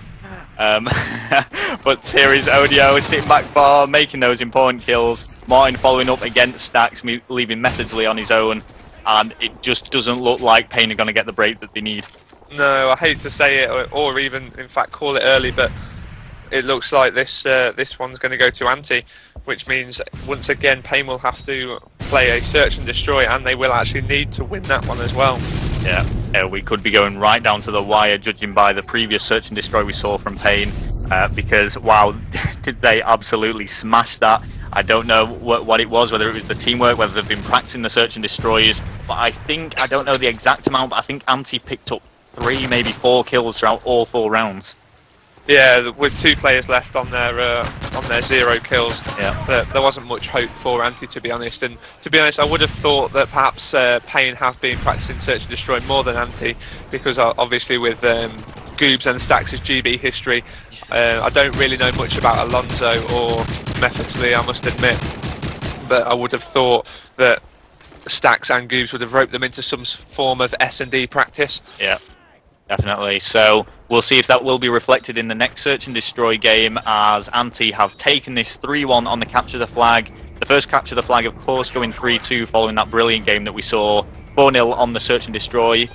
But here is Odio sitting back far, making those important kills. Martin following up against Stacks, leaving Methodsley on his own, and it just doesn't look like Payne are going to get the break that they need. No, I hate to say it, or even in fact call it early, but it looks like this one's going to go to Ante, which means once again Payne will have to play a search and destroy, and they will actually need to win that one as well. Yeah, we could be going right down to the wire, judging by the previous search and destroy we saw from Payne, because wow, did they absolutely smash that. I don't know what it was, whether it was the teamwork, whether they've been practicing the search and destroys, but I don't know the exact amount, but I think Ante picked up 3, maybe 4 kills throughout all 4 rounds. Yeah, with 2 players left on their 0 kills, yeah. There wasn't much hope for Ante, to be honest. And to be honest, I would have thought that perhaps Payne have been practicing search and destroy more than Ante, because obviously with Goobs and Stacks' GB history. I don't really know much about Alonso or Methodsley, I must admit, but I would have thought that Stacks and Goobs would have roped them into some form of S&D practice. Yeah, definitely. So we'll see if that will be reflected in the next Search and Destroy game, as Ante have taken this 3-1 on the Capture the Flag. The first Capture the Flag, of course, going 3-2 following that brilliant game that we saw. 4-0 on the Search and Destroy.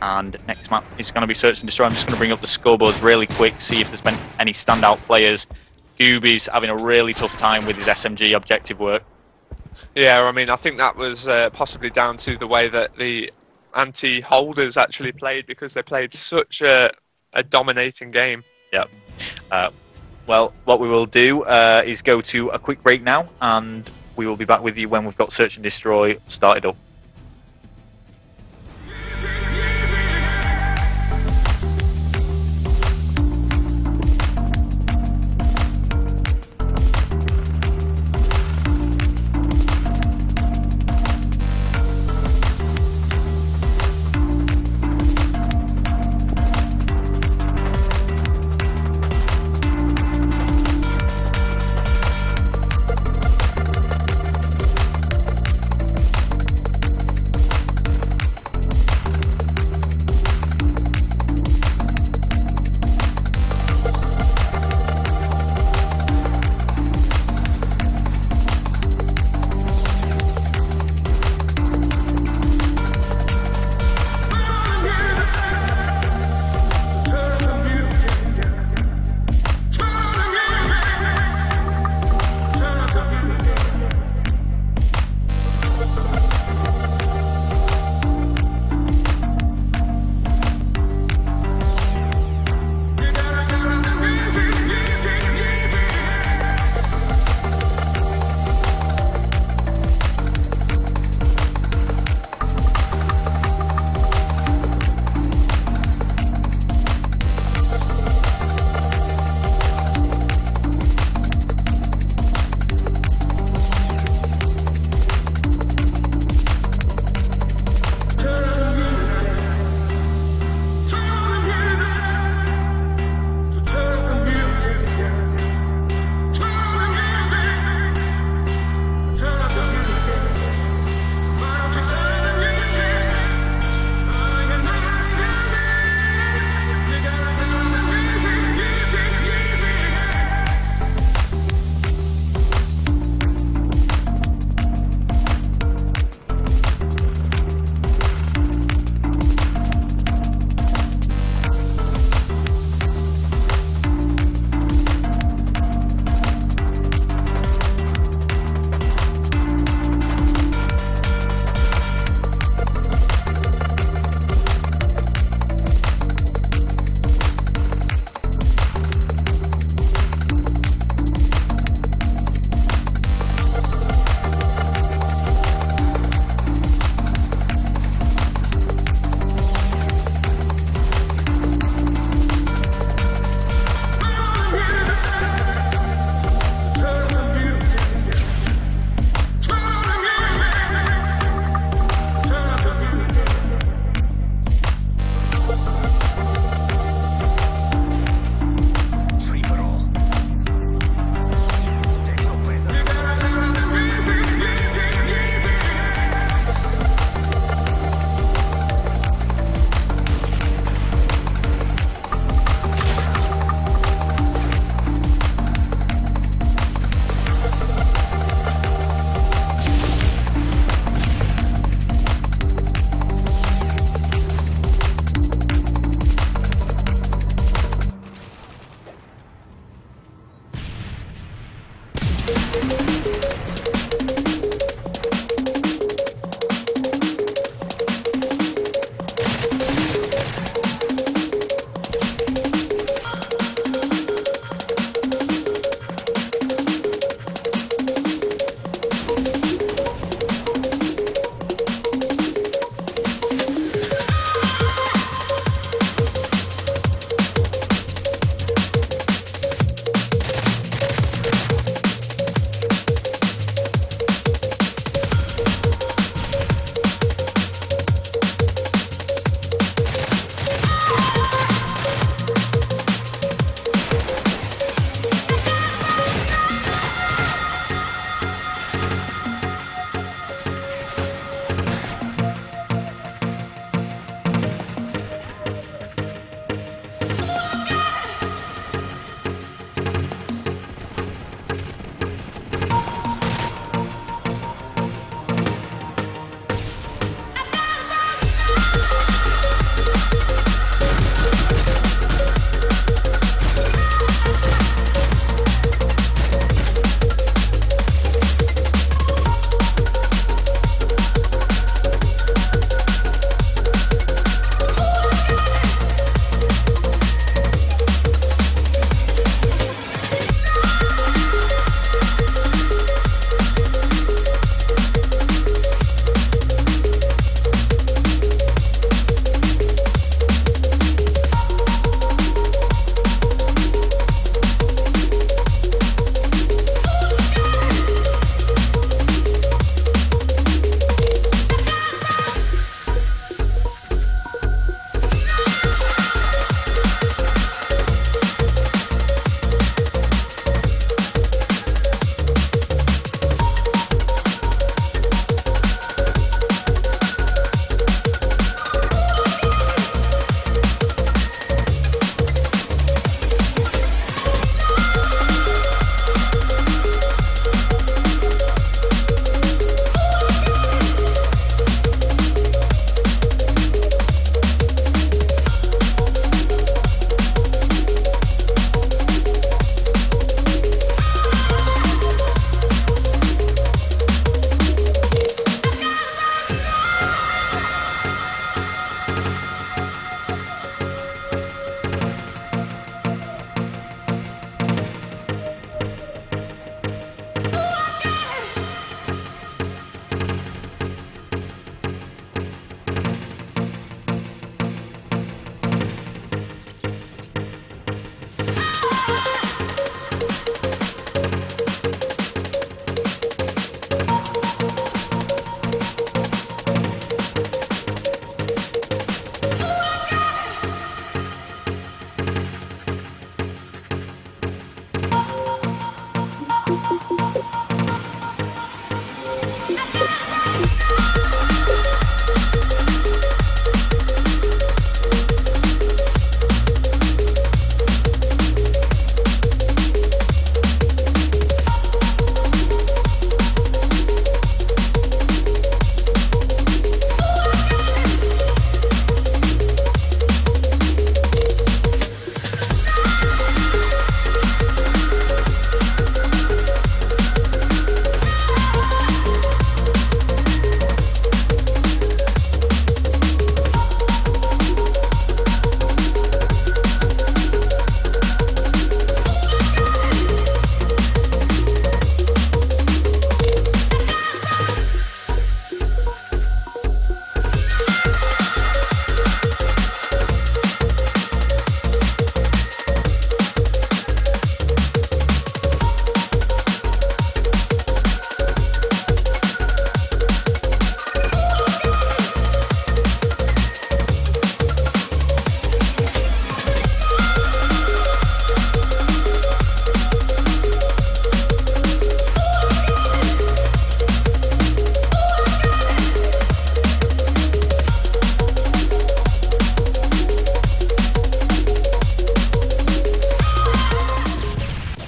And next map is going to be Search and Destroy. I'm just going to bring up the scoreboards really quick, see if there's been any standout players. Gooby's having a really tough time with his SMG objective work. Yeah, I mean, I think that was possibly down to the way that the anti-holders actually played, because they played such a dominating game. Yep. Well, what we will do is go to a quick break now, and we will be back with you when we've got Search and Destroy started up.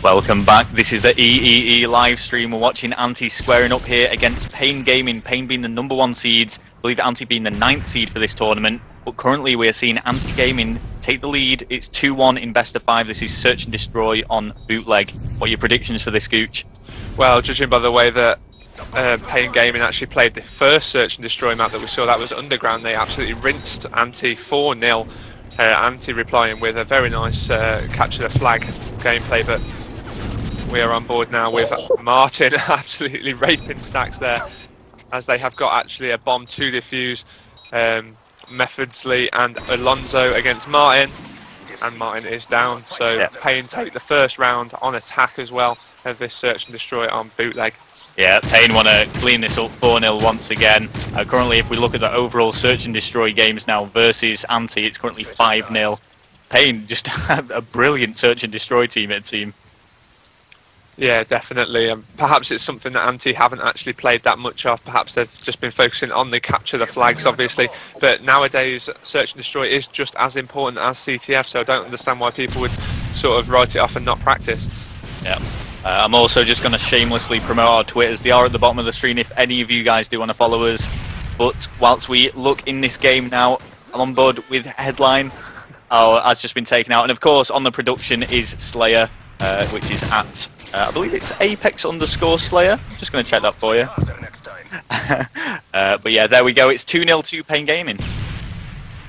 Welcome back. This is the EEE live stream. We're watching Ante squaring up here against Pain Gaming. Pain being the #1 seeds. I believe Ante being the 9th seed for this tournament. But currently we are seeing Ante Gaming take the lead. It's 2-1 in best of 5. This is Search and Destroy on bootleg. What are your predictions for this, Gooch? Well, judging by the way that Pain Gaming actually played the first Search and Destroy map that we saw, that was Underground, they absolutely rinsed Ante 4-0. Ante replying with a very nice capture the flag gameplay, but we are on board now with Martin absolutely raping stacks there, as they have got actually a bomb to defuse. Methodsley and Alonso against Martin, and Martin is down, so Pain take the first round on attack as well of this Search and Destroy on bootleg. Yeah, Pain want to clean this up 4-0 once again. Currently, if we look at the overall Search and Destroy games now versus Ante, it's currently 5-0. Pain just had a brilliant Search and Destroy team, it seems. Yeah, definitely. Perhaps it's something that Ante haven't actually played that much of. Perhaps they've just been focusing on the capture the flags, obviously. But nowadays, Search and Destroy is just as important as CTF, so I don't understand why people would sort of write it off and not practice. Yeah. I'm also just going to shamelessly promote our Twitters. They are at the bottom of the screen if any of you guys do want to follow us. But whilst we look in this game now, I'm on board with Headline. Oh, has just been taken out. And of course, on the production is Slayer, which is at, I believe it's Apex_Slayer. Just going to check that for you. But yeah, there we go. It's 2-0 to Pain Gaming.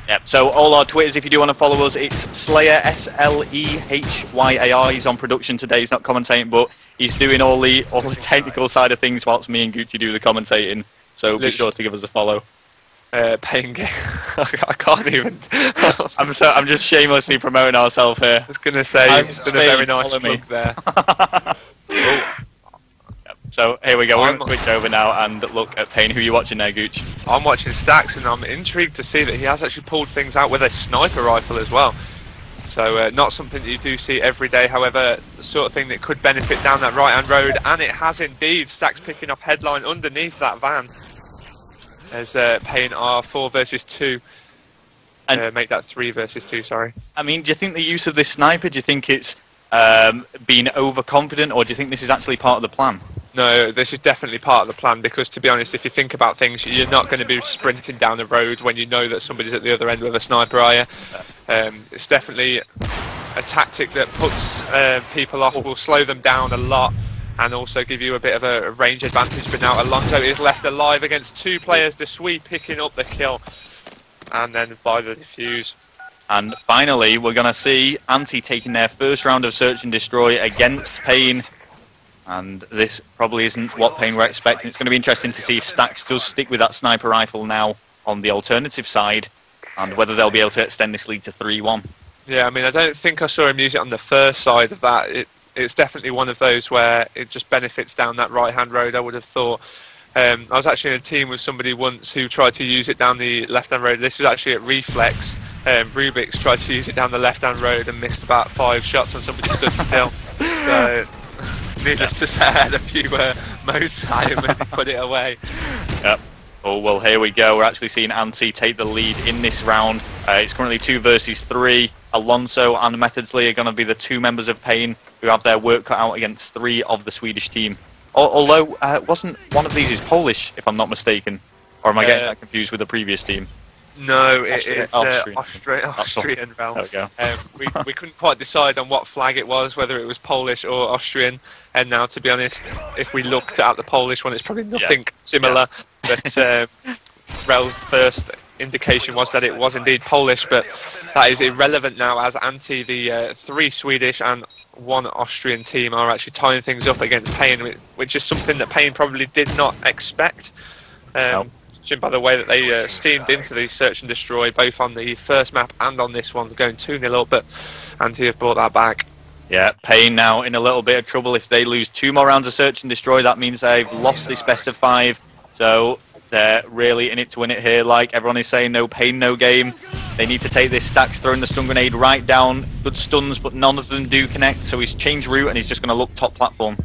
Yep, so all our Twitters, if you do want to follow us, it's Slayer, SLEHYAR. He's on production today, he's not commentating, but he's doing all the technical side of things whilst me and Gucci do the commentating. So be sure to give us a follow. Pain Game. I can't even. I'm just shamelessly promoting ourselves here. I was going to say, you've done a very nice plug there. So here we go, we're going to switch over now and look at Pain. Who are you watching there, Gooch? I'm watching Stacks, and I'm intrigued to see that he has actually pulled things out with a sniper rifle as well. So not something that you do see every day, however, the sort of thing that could benefit down that right-hand road, and it has indeed. Stacks picking up Headline underneath that van. As Pain are 4 versus 2. And make that 3 versus 2, sorry. I mean, do you think the use of this sniper, do you think it's being overconfident, or do you think this is actually part of the plan? No, this is definitely part of the plan, because to be honest, if you think about things, you're not going to be sprinting down the road when you know that somebody's at the other end with a sniper, are you? It's definitely a tactic that puts people off, will slow them down a lot, and also give you a bit of a range advantage. But now Alonso is left alive against 2 players, Desui picking up the kill, and then by the defuse. And finally, we're going to see Ante taking their first round of Search and Destroy against Pain. And this probably isn't what Pain were expecting. It's going to be interesting to see if Stacks does stick with that sniper rifle now on the alternative side, and whether they'll be able to extend this lead to 3-1. Yeah, I mean, I don't think I saw him use it on the first side of that. It's definitely one of those where it just benefits down that right-hand road, I would have thought. I was actually in a team with somebody once who tried to use it down the left-hand road. This was actually at Reflex. Rubik's tried to use it down the left-hand road and missed about 5 shots on somebody stood still. So, needless to say, I had a few modes at him and he put it away. Yep. Oh, well, here we go. We're actually seeing Ante take the lead in this round. It's currently 2 versus 3. Alonso and Methodsley are going to be the 2 members of Pain who have their work cut out against 3 of the Swedish team. Although, wasn't one of these is Polish, if I'm not mistaken? Or am I getting that confused with the previous team? No, it's Austrian realm. There we go. We couldn't quite decide on what flag it was, whether it was Polish or Austrian. And now, to be honest, if we looked at the Polish one, it's probably nothing similar. But Rel's first indication was that it was indeed Polish, but that is irrelevant now, as Ante, the 3 Swedish and 1 Austrian team, are actually tying things up against Pain, which is something that Pain probably did not expect. No. By the way that they steamed into the Search and Destroy, both on the first map and on this one, going 2-0 up, but Ante have brought that back. Yeah, Pain now in a little bit of trouble. If they lose 2 more rounds of Search and Destroy, that means they've lost this best of 5. So they're really in it to win it here. Like everyone is saying, no pain, no game. They need to take this. Stacks throwing the stun grenade right down. Good stuns, but none of them do connect. So he's changed route and he's just going to look top platform.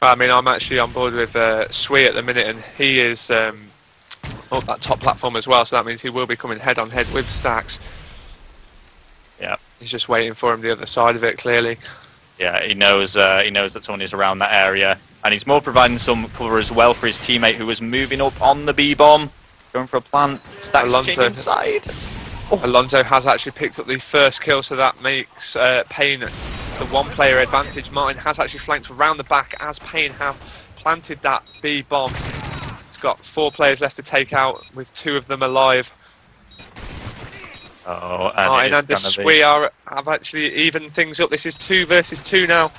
I mean, I'm actually on board with Sui at the minute, and he is up that top platform as well. So that means he will be coming head on head with Stacks. Yeah. He's just waiting for him the other side of it, clearly. Yeah, he knows that someone is around that area, and he's more providing some cover as well for his teammate who was moving up on the B-bomb, going for a plant. Stacks inside. Oh. Alonso has actually picked up the first kill, so that makes Payne the one-player advantage. Martin has actually flanked around the back as Payne have planted that B-bomb. He's got 4 players left to take out, with 2 of them alive. Oh, Martin and the Sui have actually evened things up. This is 2 versus 2 now.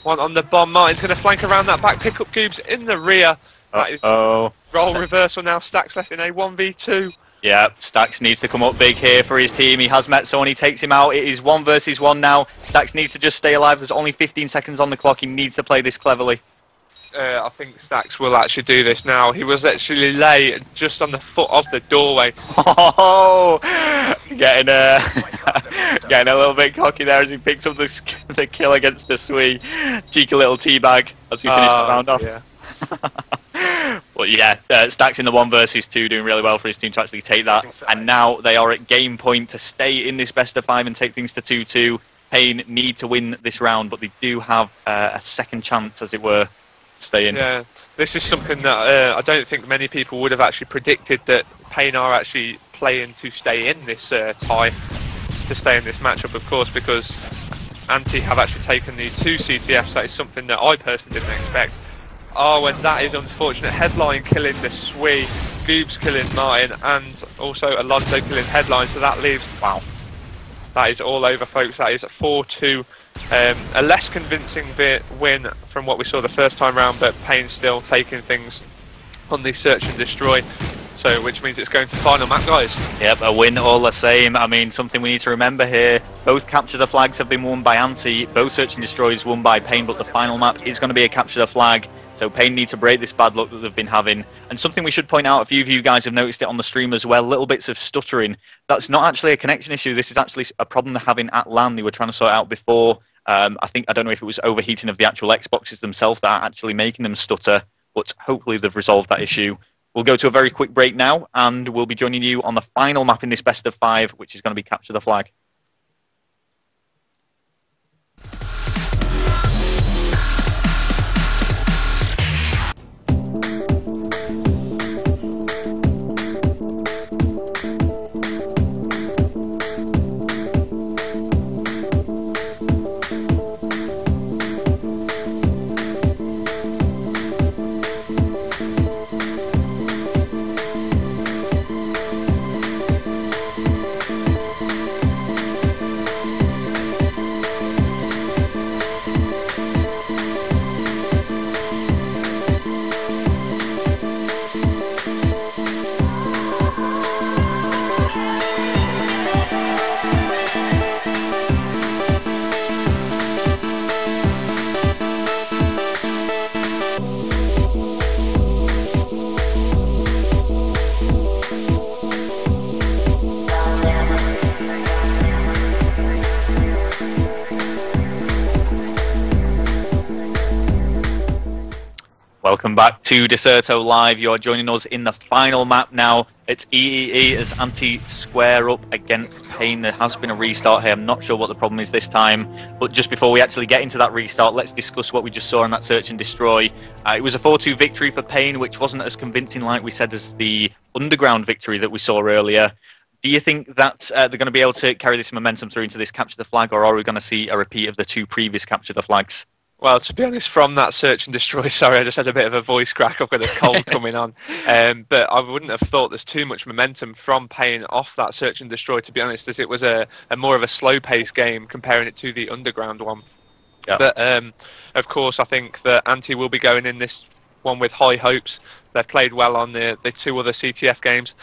1 on the bomb. Martin's going to flank around that back, pick up Goobs in the rear. That is role reversal now. Stacks left in a 1v2. Yeah, Stacks needs to come up big here for his team. He has met someone, he takes him out. It is 1 versus 1 now. Stacks needs to just stay alive. There's only 15 seconds on the clock. He needs to play this cleverly. I think Stacks will actually do this now. He was actually lay just on the foot of the doorway. Oh, getting a little bit cocky there as he picks up the kill against the Sui. Cheeky little teabag as we finish the round off. Yeah. But yeah, Stacks in the 1 versus 2 doing really well for his team to actually take that. And now they are at game point to stay in this best of 5 and take things to 2-2. Payne need to win this round, but they do have a second chance, as it were, to stay in. Yeah, this is something that I don't think many people would have actually predicted, that Payne are actually playing to stay in this tie, to stay in this matchup, of course, because Ante have actually taken the 2 CTFs. That is something that I personally didn't expect. Oh, and that is unfortunate. Headline killing the Sui, Goobs killing Martin, and also Alonso killing Headline, so that leaves... Wow. That is all over, folks. That is 4-2. A less convincing win from what we saw the first time round, but Payne still taking things on the search and destroy. So, which means it's going to final map, guys. Yep, a win all the same. I mean, something we need to remember here. Both capture the flags have been won by Ante. Both search and destroys won by Payne, but the final map is going to be a capture the flag. So Payne need to break this bad luck that they've been having. And something we should point out, a few of you guys have noticed it on the stream as well, little bits of stuttering. That's not actually a connection issue. This is actually a problem they're having at LAN. They were trying to sort out before. I don't know if it was overheating of the actual Xboxes themselves that are actually making them stutter, but hopefully they've resolved that issue. We'll go to a very quick break now, and we'll be joining you on the final map in this best of 5, which is going to be Capture the Flag. Welcome back to Deserto Live. You're joining us in the final map now. It's EEE as Ante square up against Payne. There has been a restart here. I'm not sure what the problem is this time. But just before we actually get into that restart, let's discuss what we just saw in that search and destroy. It was a 4-2 victory for Payne, which wasn't as convincing, like we said, as the underground victory that we saw earlier. Do you think that they're going to be able to carry this momentum through into this Capture the Flag, or are we going to see a repeat of the 2 previous Capture the Flags? Well, to be honest, from that search and destroy, sorry, I just had a bit of a voice crack. I've got a cold coming on. But I wouldn't have thought there's too much momentum from Payne off that search and destroy, to be honest, as it was a more of a slow-paced game comparing it to the underground one. Yep. But, of course, I think that Ante will be going in this one with high hopes. They've played well on the 2 other CTF games.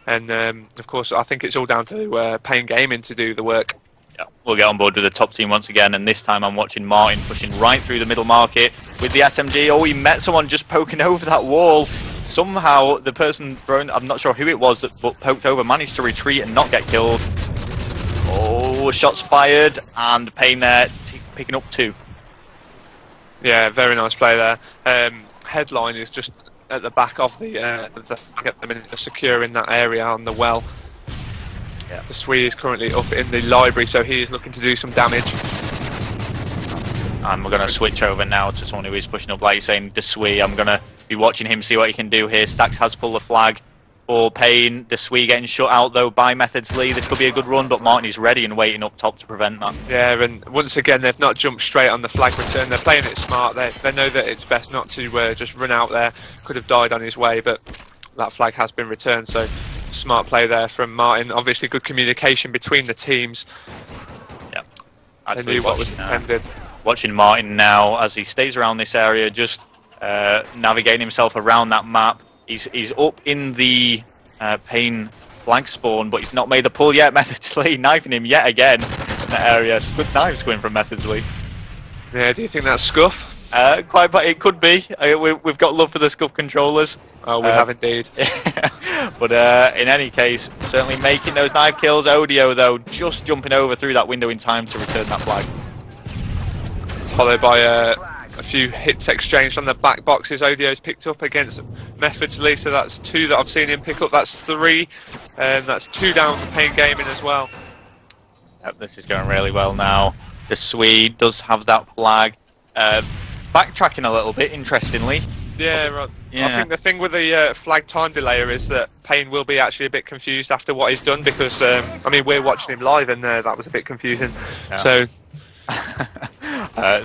And, of course, I think it's all down to Payne Gaming to do the work. Yeah, we'll get on board with the top team once again, and this time I'm watching Martin pushing right through the middle market with the SMG. Oh, he met someone just poking over that wall. Somehow the person thrown, I'm not sure who it was, but poked over, managed to retreat and not get killed. Oh, shots fired, and Payne there picking up 2. Yeah, very nice play there. Headline is just at the back of the flag at the minute, securing that area on the well. Yeah. The Swede is currently up in the library, so he is looking to do some damage. And we're going to switch over now to someone who is pushing up, like you're saying, Desui. I'm going to be watching him, see what he can do here. Stax has pulled the flag for Payne. Desui getting shut out, though, by Methods Lee. This could be a good run, but Martin is ready and waiting up top to prevent that. Yeah, and once again, they've not jumped straight on the flag return. They're playing it smart. They know that it's best not to just run out there. Could have died on his way, but that flag has been returned, so smart play there from Martin. Obviously, good communication between the teams. Yeah, they knew what was intended. Watching Martin now as he stays around this area, just navigating himself around that map. He's up in the Payne flag spawn, but he's not made the pull yet. Methods Lee knifing him yet again in that area. Some good knives going from Methods Lee. Yeah, do you think that's Scuff? Quite, but it could be. We've got love for the Scuff controllers. Oh, we have indeed. But in any case, certainly making those knife kills. Odio, though, just jumping over through that window in time to return that flag. Followed by a few hits exchanged on the back boxes. Odio's picked up against Methods Lee, so that's 2 that I've seen him pick up. That's 3, and that's 2 down for Payne Gaming as well. Yep, this is going really well now. The Swede does have that flag. Backtracking a little bit, interestingly. Yeah, right. Yeah. I think the thing with the flag time delayer is that Payne will be actually a bit confused after what he's done, because, I mean, we're watching him live and that was a bit confusing. Yeah. So...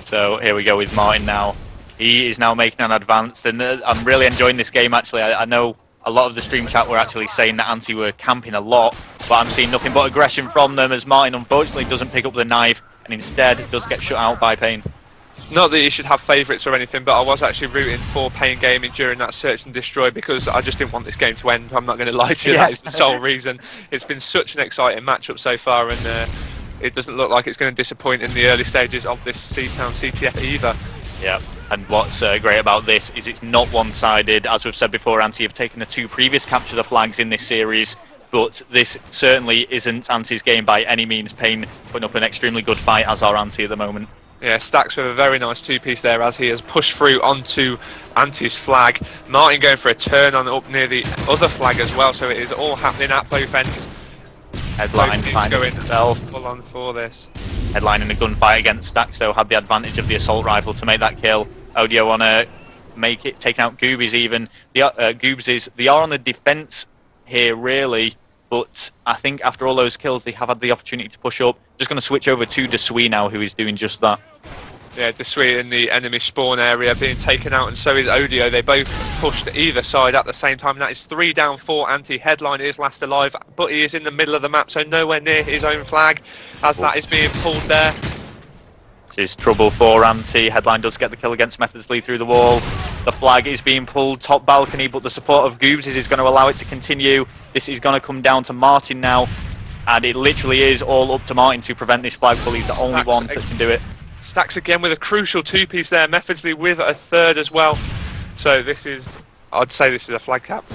so here we go with Martin now. He is now making an advance, and I'm really enjoying this game actually. I know a lot of the stream chat were actually saying that Ante were camping a lot, but I'm seeing nothing but aggression from them, as Martin unfortunately doesn't pick up the knife and instead does get shut out by Payne. Not that you should have favourites or anything, but I was actually rooting for Payne Gaming during that search and destroy, because I just didn't want this game to end. I'm not going to lie to you, that is the sole reason. It's been such an exciting matchup so far, and it doesn't look like it's going to disappoint in the early stages of this C-Town CTF either. Yeah, and what's great about this is it's not one-sided. As we've said before, Ante have taken the 2 previous capture the flags in this series, but this certainly isn't Ante's game by any means. Payne putting up an extremely good fight, as are Ante at the moment. Yeah, Stax with a very nice 2-piece there as he has pushed through onto Ante's flag. Martin going for a turn on up near the other flag as well, so it is all happening at both ends. Headline finding himself. Full on for this. Headline in a gunfight against Stax, though, had the advantage of the assault rifle to make that kill. Odio want to make it, taking out Goobies even. The Goobsies, they are on the defence here, really, but I think after all those kills, they have had the opportunity to push up. Just going to switch over to Desui now, who is doing just that. Yeah, Desui in the enemy spawn area being taken out, and so is Odio. They both pushed either side at the same time. That is 3 down 4. Ante Headline is last alive, but he is in the middle of the map, so nowhere near his own flag as that is being pulled there. This is trouble for Ante. Headline does get the kill against Methods Lee through the wall. The flag is being pulled top balcony, but the support of Goobs is going to allow it to continue. This is going to come down to Martin now, and it literally is all up to Martin to prevent this flag pull. He's the only one that can do it. Stax again with a crucial 2-piece there, Methods Lee with a 3rd as well. So this is, I'd say this is a flag cap.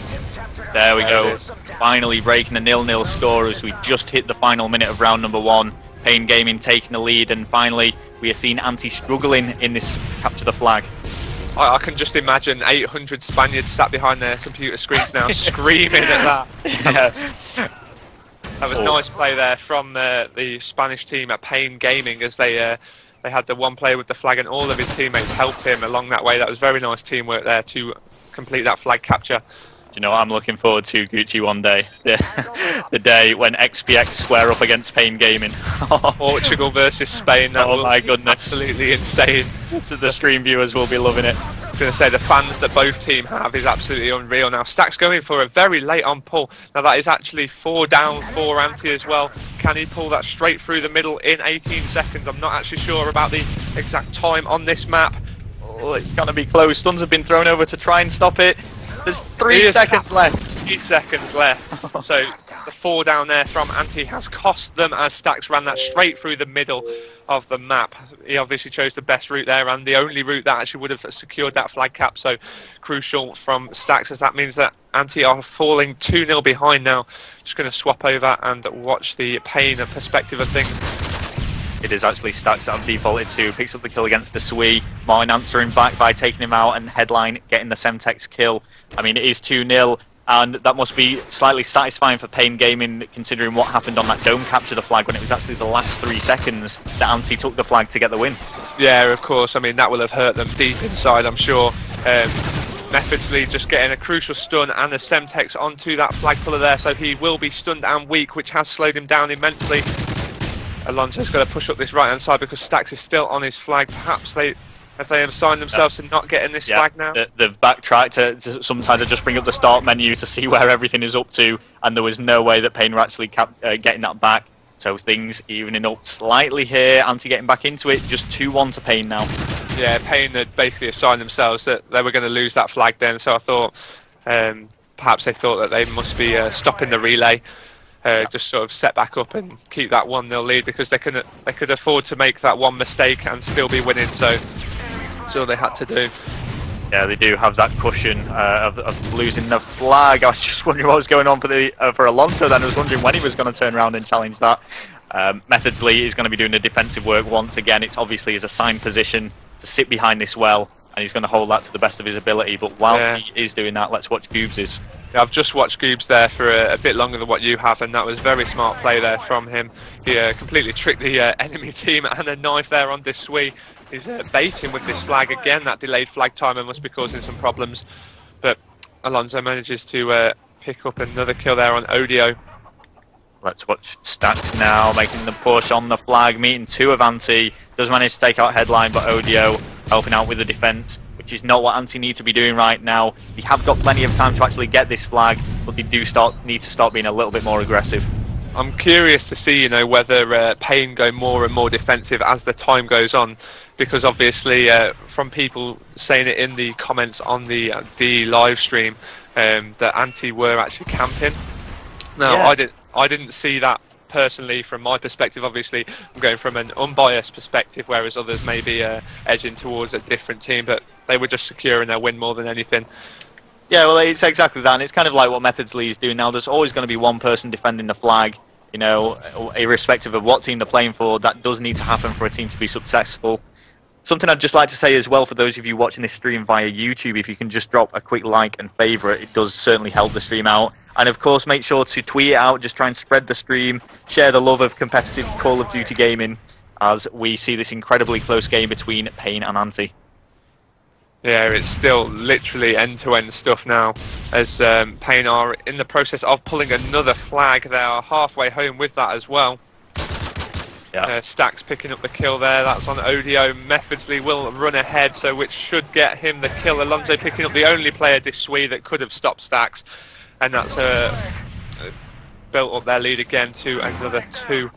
There we go. Finally breaking the 0-0 score as we just hit the final minute of round number 1. Payne Gaming taking the lead, and finally we are seeing Ante struggling in this capture the flag. I can just imagine 800 Spaniards sat behind their computer screens now screaming at that. That was nice play there from the Spanish team at Payne Gaming, as they had the one player with the flag and all of his teammates helped him along that way. That was very nice teamwork there to complete that flag capture. Do you know what I'm looking forward to, Gucci, one day? The day when XPX square up against Payne Gaming. Portugal versus Spain. That my goodness. Absolutely insane. So the stream viewers will be loving it. I was going to say, the fans that both teams have is absolutely unreal. Now, Stax going for a very late on pull. Now, that is actually 4 down for Ante as well. Can he pull that straight through the middle in 18 seconds? I'm not actually sure about the exact time on this map. Oh, it's going to be close. Stuns have been thrown over to try and stop it. There's 3 seconds left. 3 seconds left. So the 4 down there from Ante has cost them, as Stax ran that straight through the middle of the map. He obviously chose the best route there, and the only route that actually would have secured that flag cap. So crucial from Stax, as that means that Ante are falling 2-0 behind now. Just going to swap over and watch the Payne perspective of things. It is actually Stax that have defaulted to. Picks up the kill against Desui. Martin answering back by taking him out, and Headline getting the Semtex kill. I mean, it is 2-0. And that must be slightly satisfying for Pain Gaming, considering what happened on that dome capture the flag when it was actually the last 3 seconds that Ante took the flag to get the win. Yeah, of course. I mean, that will have hurt them deep inside, I'm sure. Methodsley just getting a crucial stun and a Semtex onto that flag puller there, so he will be stunned and weak, which has slowed him down immensely. Alonso's got to push up this right-hand side because Stax is still on his flag. Perhaps they have assigned themselves to not getting this flag now. They've backtracked to sometimes I just bring up the start menu to see where everything is up to, and there was no way that Pain were actually getting that back. So things evening up slightly here. Ante getting back into it, just 2-1 to Pain now. Yeah, Pain had basically assigned themselves that they were going to lose that flag then, so I thought perhaps they thought that they must be stopping the relay, just sort of set back up and keep that 1-0 lead, because they could afford to make that one mistake and still be winning, so that's all they had to do. Yeah, they do have that cushion of losing the flag. I was just wondering what was going on for Alonso then. I was wondering when he was going to turn around and challenge that. Methodsley is going to be doing the defensive work once again. It's obviously his assigned position to sit behind this well, and he's going to hold that to the best of his ability. But whilst he is doing that, let's watch Goobs'. Yeah, I've just watched Goobs there for a bit longer than what you have, and that was very smart play there from him. He completely tricked the enemy team, and a knife there on Desui. He's baiting with this flag again. That delayed flag timer must be causing some problems, but Alonso manages to pick up another kill there on Odio. Let's watch Stax now, making the push on the flag, meeting 2 of Ante. Does manage to take out Headline, but Odio helping out with the defense, which is not what Ante need to be doing right now. They have got plenty of time to actually get this flag, but they do need to start being a little bit more aggressive. I'm curious to see, whether Pain go more and more defensive as the time goes on, because obviously from people saying it in the comments on the live stream that Ante were actually camping. Now, I didn't see that personally from my perspective. Obviously, I'm going from an unbiased perspective, whereas others may be edging towards a different team, but they were just securing their win more than anything. Yeah, well, it's exactly that, and it's kind of like what Methodsley is doing now. There's always going to be one person defending the flag, irrespective of what team they're playing for. That does need to happen for a team to be successful. Something I'd just like to say as well, for those of you watching this stream via YouTube, if you can just drop a quick like and favourite, it does certainly help the stream out. And of course, make sure to tweet it out, just try and spread the stream, share the love of competitive Call of Duty gaming, as we see this incredibly close game between Pain and Ante. Yeah, it's still literally end-to-end stuff now, as Pain are in the process of pulling another flag. They are halfway home with that as well. Yeah. Stax picking up the kill there. That's on Odio. Methodsley will run ahead, so which should get him the kill. Alonso picking up the only player Desui that could have stopped Stax, and that's built up their lead again to another 2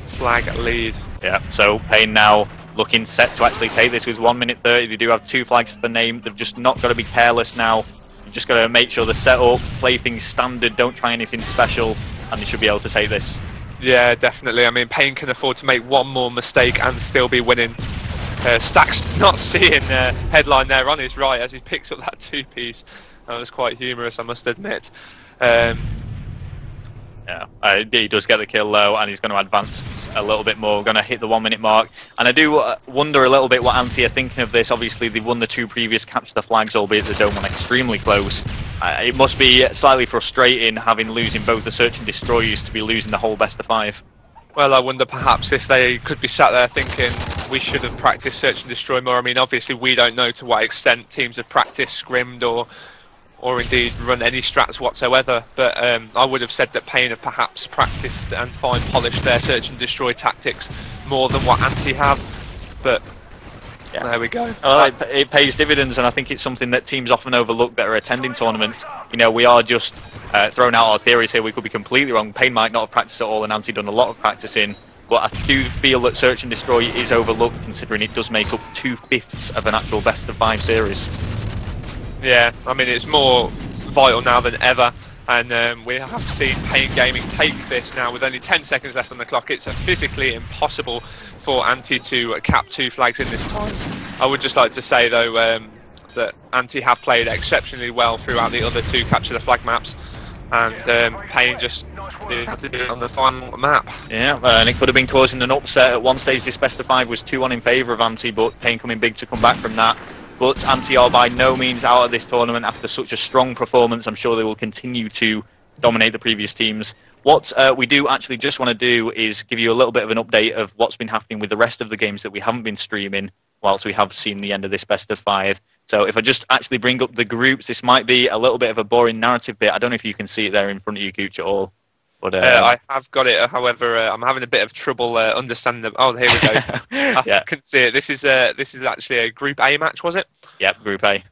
flag lead. Yeah, so Pain now looking set to actually take this with 1 minute 30. They do have 2 flags to the name. They've just not got to be careless now. They've just got to make sure they're set up, play things standard, don't try anything special, and they should be able to take this. Yeah, definitely. I mean, Pain can afford to make one more mistake and still be winning. Stax not seeing Headline there on his right as he picks up that 2-piece. That was quite humorous, I must admit. Yeah, he does get the kill though, and he's going to advance a little bit more, going to hit the 1 minute mark. And I do wonder a little bit what Ante are thinking of this. Obviously, they've won the 2 previous capture the flags, albeit the dome one extremely close. It must be slightly frustrating losing both the search and destroyers to be losing the whole best of 5. Well, I wonder perhaps if they could be sat there thinking we should have practiced search and destroy more. I mean, obviously we don't know to what extent teams have practiced scrimmed or indeed run any strats whatsoever, but I would have said that Pain have perhaps practiced and fine polished their search and destroy tactics more than what Ante have, but yeah. There we go. It pays dividends, and I think it's something that teams often overlook that are attending tournaments. We are just throwing out our theories here. We could be completely wrong. Pain might not have practiced at all, and Ante done a lot of practicing, but I do feel that search and destroy is overlooked, considering it does make up 2/5 of an actual best of 5 series. Yeah, I mean, it's more vital now than ever, and we have seen Pain Gaming take this now with only 10 seconds left on the clock. It's physically impossible for Ante to cap 2 flags in this time. I would just like to say, though, that Ante have played exceptionally well throughout the other 2 capture the flag maps, and Pain just had to do it on the final map. Yeah, and it could have been causing an upset. At one stage, this best of 5 was 2-1 in favour of Ante, but Pain coming big to come back from that. But Ante are by no means out of this tournament after such a strong performance. I'm sure they will continue to dominate the previous teams. What we do actually just want to do is give you a little bit of an update of what's been happening with the rest of the games that we haven't been streaming whilst we have seen the end of this best of 5. So if I just actually bring up the groups, this might be a little bit of a boring narrative bit. I don't know if you can see it there in front of you, Gooch, at all. But, I have got it. However, I'm having a bit of trouble understanding them. Oh, here we go. I can see it. This is actually a Group A match, was it? Yep, Group A.